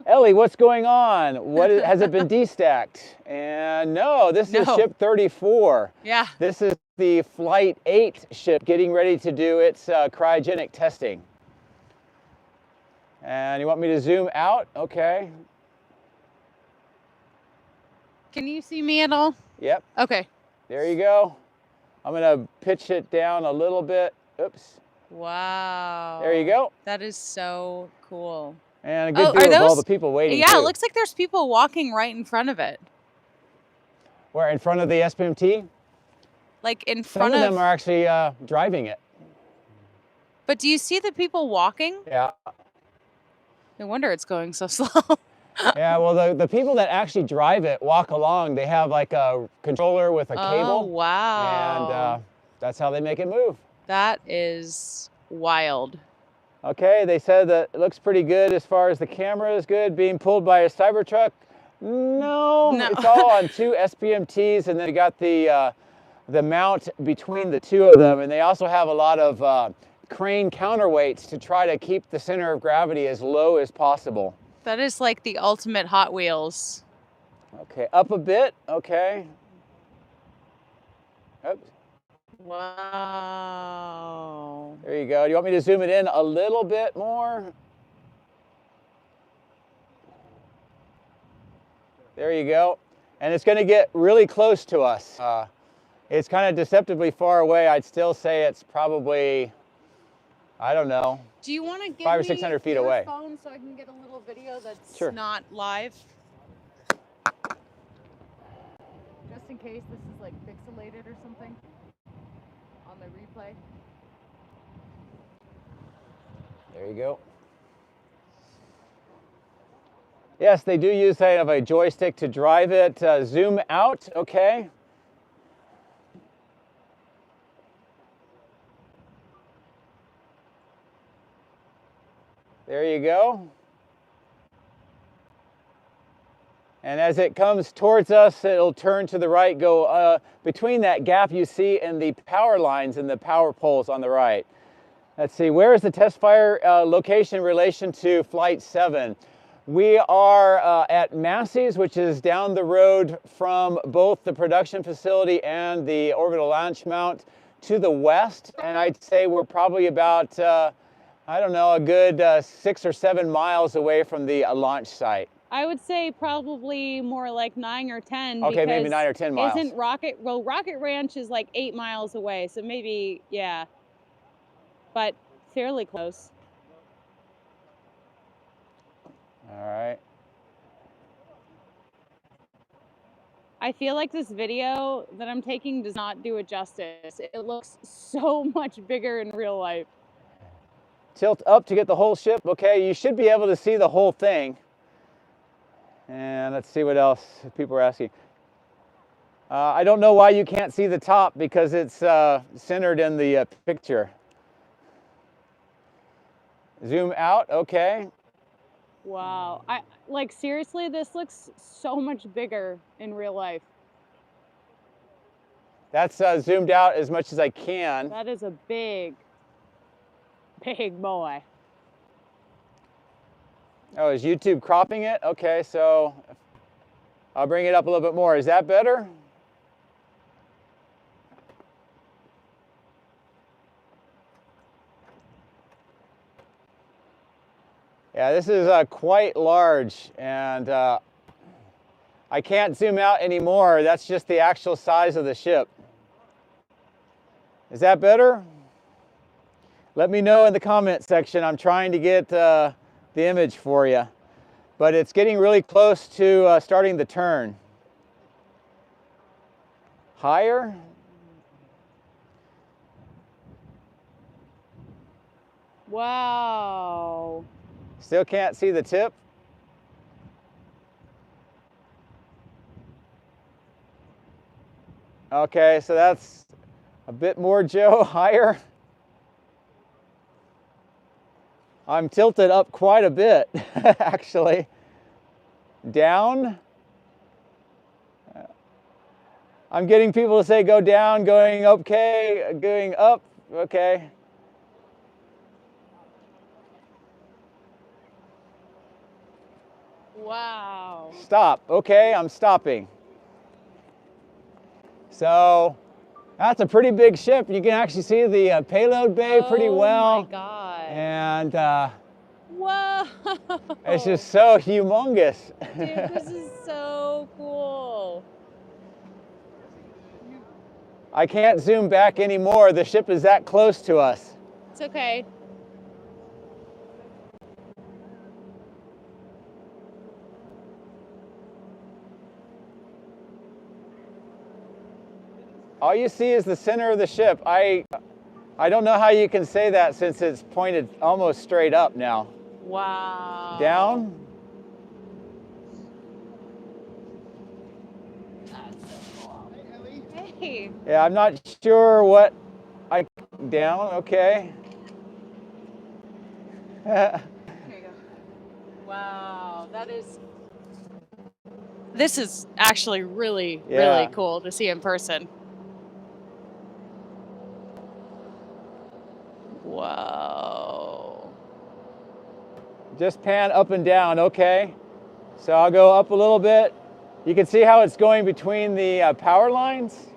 Ellie, what's going on? Has it been destacked? And no, this is No. Ship 34. Yeah. This is the Flight 8 ship getting ready to do its cryogenic testing. And you want me to zoom out? Okay. Can you see me at all? Yep, Okay. there you go. I'm gonna pitch it down a little bit. Oops, Wow. there you go. That is so cool. And a good Oh, view are of all those- the people waiting Yeah, too. it looks like there's people walking right in front of it. We're in front of the SPMT. Like in Some front of of them are actually driving it. But do you see the people walking? Yeah. No wonder it's going so slow. Yeah, well, the people that actually drive it walk along. They have like a controller with a Oh, cable, wow. and that's how they make it move. That is wild. Okay, they said that it looks pretty good as far as the camera is good. Being pulled by a Cybertruck? No, No. it's all on two SPMTs, and then you got the mount between the two of them, and they also have a lot of crane counterweights to try to keep the center of gravity as low as possible. That is like the ultimate Hot Wheels. Okay, up a bit. Okay. Oops. Wow. There you go. Do you want me to zoom it in a little bit more? There you go. And it's going to get really close to us. It's kind of deceptively far away. I'd still say it's probably, I don't know, Do you want to give 500 or me 600 feet your away. phone so I can get a little video that's Sure. not live? Just in case this is like pixelated or something on the replay. There you go. Yes, they do use kind of a joystick to drive it. Zoom out, okay. There you go. And as it comes towards us, it'll turn to the right, go between that gap you see and the power lines and the power poles on the right. Let's see, where is the test fire location in relation to Flight 7? We are at Massey's, which is down the road from both the production facility and the orbital launch mount to the west. And I'd say we're probably about, I don't know, a good 6 or 7 miles away from the launch site. I would say probably more like 9 or 10. Okay, maybe because 9 or 10 miles. Isn't Rocket Ranch is like 8 miles away, so maybe, yeah, but fairly close. All right. I feel like this video that I'm taking does not do it justice. It looks so much bigger in real life. Tilt up to get the whole ship. Okay, you should be able to see the whole thing. And let's see what else people are asking. I don't know why you can't see the top because it's centered in the picture. Zoom out, okay. Wow. Like seriously, this looks so much bigger in real life. That's zoomed out as much as I can. That is a big, big boy. Oh, is YouTube cropping it? Okay, so I'll bring it up a little bit more. Is that better? Yeah, this is quite large, and I can't zoom out anymore. That's just the actual size of the ship. Is that better? Let me know in the comment section. I'm trying to get the image for you, but it's getting really close to starting the turn. Higher. Wow. Still can't see the tip. Okay, so that's a bit more, Joe. Higher. I'm tilted up quite a bit, actually. Down. I'm getting people to say go down, going okay, going up, okay. Wow. Stop, okay, I'm stopping. So that's a pretty big ship. You can actually see the payload bay pretty well. Oh my God. And whoa. it's just so humongous. Dude, this is so cool. I can't zoom back anymore. The ship is that close to us. It's okay. All you see is the center of the ship. I don't know how you can say that since it's pointed almost straight up now. Wow. Down. That's so cool. Hey. Yeah, I'm not sure what down, okay. Here you go. Wow, this is actually really, really cool to see in person. Whoa. Just pan up and down, okay. So I'll go up a little bit. You can see how it's going between the power lines,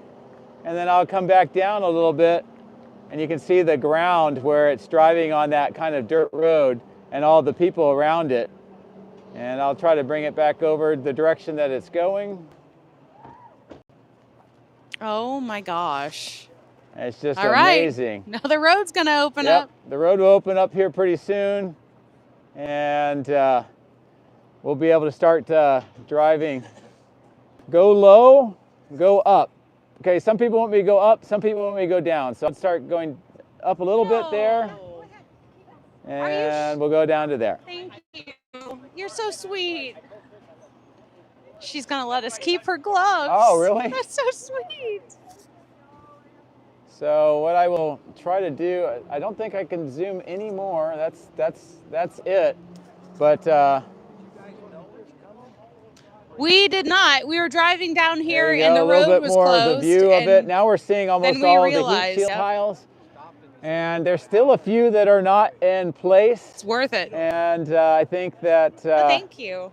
and then I'll come back down a little bit, and you can see the ground where it's driving on that kind of dirt road and all the people around it. And I'll try to bring it back over the direction that it's going. Oh my gosh. It's just All right. amazing. Now the road's going to open up. The road will open up here pretty soon, and we'll be able to start driving. Go low, go up. Okay, some people want me to go up, some people want me to go down. So I'll start going up a little bit there, and we'll go down to there. Thank you. You're so sweet. She's going to let us keep her gloves. Oh, really? That's so sweet. So what I will try to do, I don't think I can zoom anymore. That's it. But we did not. We were driving down here there you and go, the a little road bit was more closed. of the view of it. Now we're seeing almost all of the heat shield yep. tiles. And there's still a few that are not in place. It's worth it. And I think that thank you.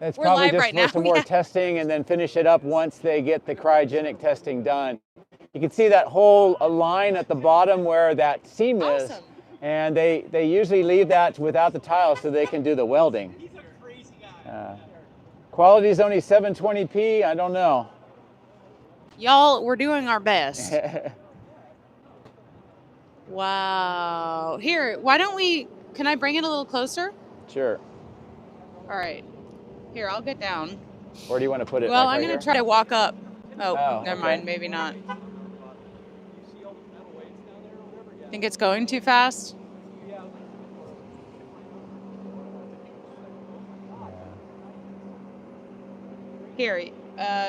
it's We're probably live just right for now. some more testing and then finish it up once they get the cryogenic testing done. You can see that whole line at the bottom where that seam is. Awesome. And they usually leave that without the tiles so they can do the welding. Quality is only 720p, I don't know. Y'all, we're doing our best. Wow. Here, why don't we, can I bring it a little closer? Sure. All right. Here, I'll get down. Where do you want to put it? Well, like I'm right going here? to try to walk up. Oh, never okay. mind. Maybe not. Think it's going too fast? Here,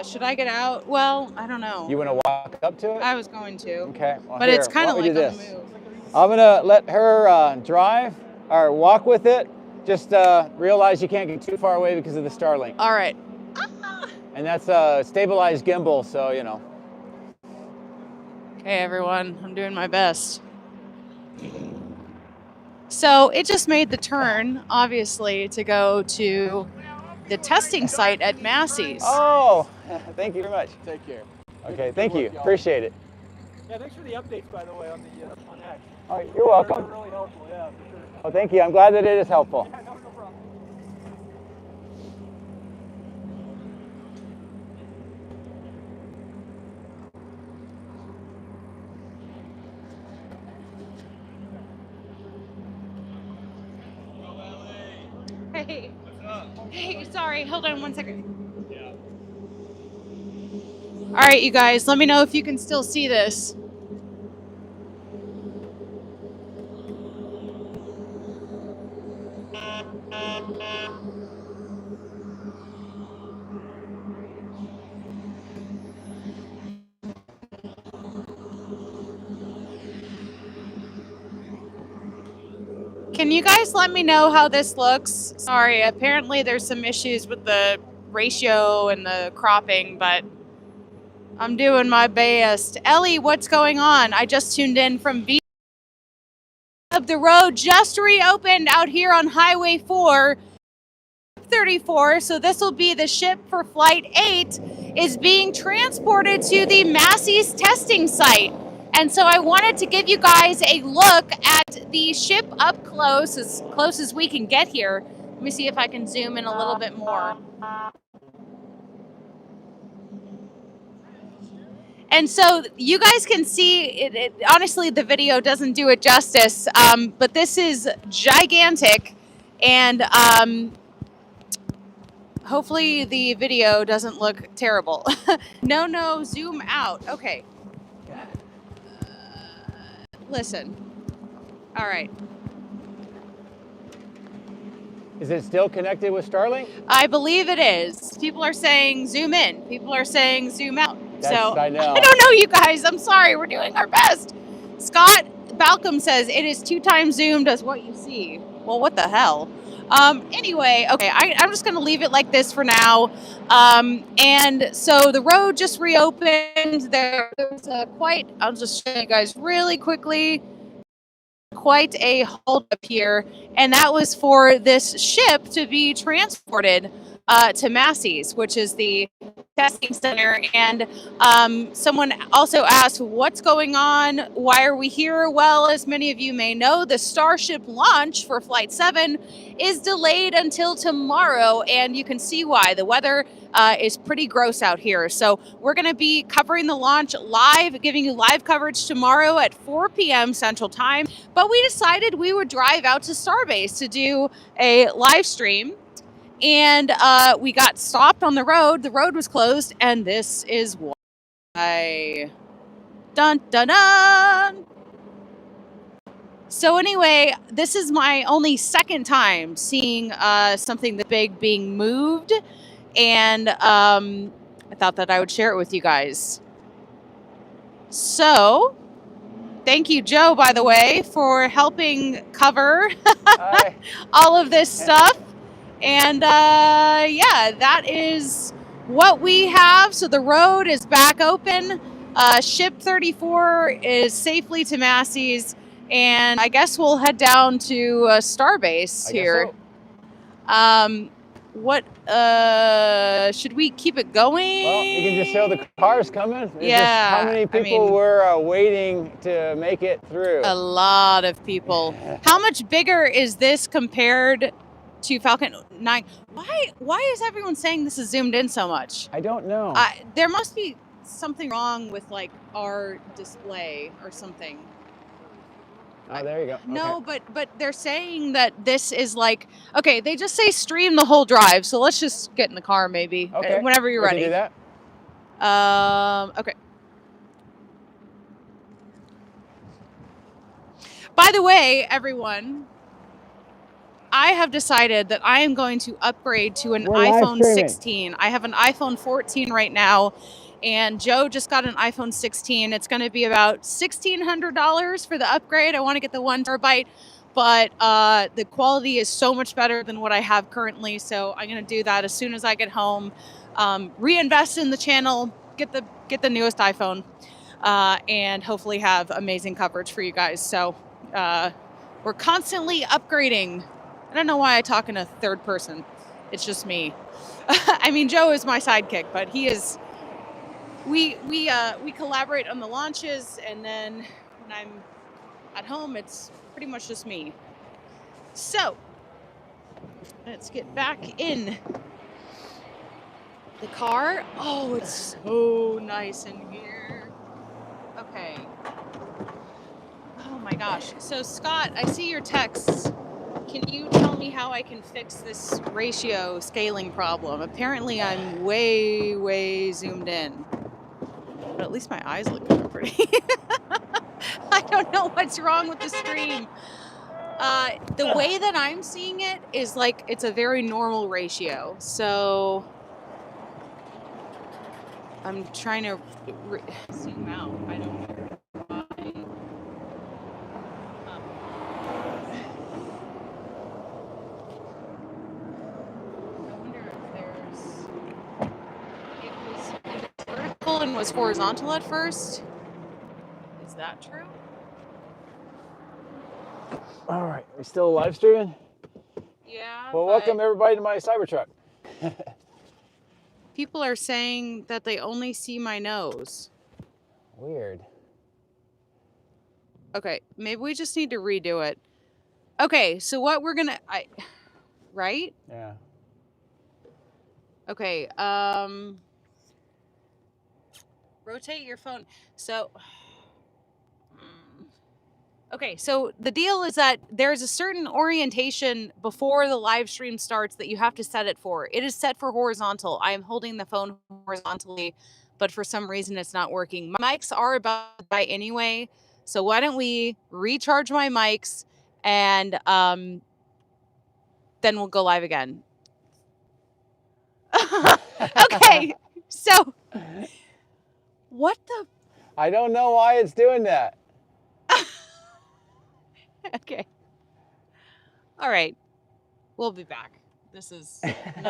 should I get out? Well, I don't know. You want to walk up to it? I was going to. Okay. Well, But here, it's kind of why don't like we on do the this? move. I'm going to let her drive or walk with it. Just realize you can't get too far away because of the Starlink. All right. And that's a stabilized gimbal, so you know. Okay, everyone, I'm doing my best. So it just made the turn, obviously, to go to the testing site at Massey's. Oh, thank you very much. Take care. Okay, thank you. Appreciate it. Yeah, thanks for the updates, by the way, on the on X. All right, you're welcome. Really helpful, yeah, for sure. Oh, thank you. I'm glad that it is helpful. Yeah, no problem. Hey. Hey, sorry. Hold on one second. Yeah. All right, you guys, let me know if you can still see this. Can you guys let me know how this looks? Sorry, apparently there's some issues with the ratio and the cropping, but I'm doing my best. Ellie, what's going on? I just tuned in from V. The road just reopened out here on Highway 434, so this will be the ship for Flight 8 is being transported to the Massey's testing site. And so I wanted to give you guys a look at the ship up close as we can get here. Let me see if I can zoom in a little bit more. And so you guys can see, it honestly, the video doesn't do it justice, but this is gigantic. And hopefully the video doesn't look terrible. No, zoom out. Okay. Listen. All right. Is it still connected with Starlink? I believe it is. People are saying zoom in. People are saying zoom out. So I know. I don't know, you guys. I'm sorry. We're doing our best. Scott Balcom says it is 2 times zoomed as what you see. Well, what the hell? Anyway, okay, I'm just going to leave it like this for now. And so the road just reopened. There's I'll just show you guys really quickly, quite a hold up here. And that was for this ship to be transported. to Massey's, which is the testing center. And someone also asked, what's going on? Why are we here? Well, as many of you may know, the Starship launch for Flight 7 is delayed until tomorrow, and you can see why. The weather is pretty gross out here. So we're going to be covering the launch live, giving you live coverage tomorrow at 4 p.m. Central Time. But we decided we would drive out to Starbase to do a live stream. And we got stopped on the road. The road was closed, and this is why. Dun dun dun. So anyway, this is my only second time seeing something that big being moved, and I thought that I would share it with you guys. So, thank you, Joe, by the way, for helping cover all of this stuff. And yeah, that is what we have. So the road is back open. Ship 34 is safely to Massey's. And I guess we'll head down to Starbase here. So. What should we keep it going? Well, you can just show the cars coming. It's Yeah. Just how many people were waiting to make it through? A lot of people. How much bigger is this compared to Falcon 9? Why is everyone saying this is zoomed in so much? I don't know. There must be something wrong with like our display or something. Oh, there you go. No, but they're saying that this is like, okay, they just say stream the whole drive. So let's just get in the car maybe. Okay. Whenever you're ready. We can do that. Okay. By the way, everyone, I have decided that I am going to upgrade to an iPhone 16. I have an iPhone 14 right now, and Joe just got an iPhone 16. It's going to be about $1,600 for the upgrade. I want to get the 1 terabyte, but the quality is so much better than what I have currently. So I'm going to do that as soon as I get home. Reinvest in the channel, get the newest iPhone, and hopefully have amazing coverage for you guys. So we're constantly upgrading. I don't know why I talk in a third person. It's just me. I mean, Joe is my sidekick, but he is. We collaborate on the launches, and then when I'm at home, it's pretty much just me. So let's get back in the car. Oh, it's so nice in here. Okay. Oh my gosh. So Scott, I see your texts. Can you tell me how I can fix this ratio scaling problem? Apparently I'm way zoomed in. But at least my eyes look kind of pretty. I don't know what's wrong with the stream. The way that I'm seeing it is like it's a very normal ratio. So I'm trying to zoom out. I don't know why. I wonder if there's. It was vertical and was horizontal at first. Is that true? All right, we still live streaming? Yeah. Well, welcome everybody to my Cybertruck. People are saying that they only see my nose. Weird. Okay, maybe we just need to redo it. Okay, so what we're gonna, right? Yeah. Okay, rotate your phone. So, okay, so the deal is that there's a certain orientation before the live stream starts that you have to set it for. It is set for horizontal. I am holding the phone horizontally, but for some reason it's not working. My mics are about to die anyway, so why don't we recharge my mics and then we'll go live again. Okay, so what the? I don't know why it's doing that. Okay. All right. We'll be back. This is no.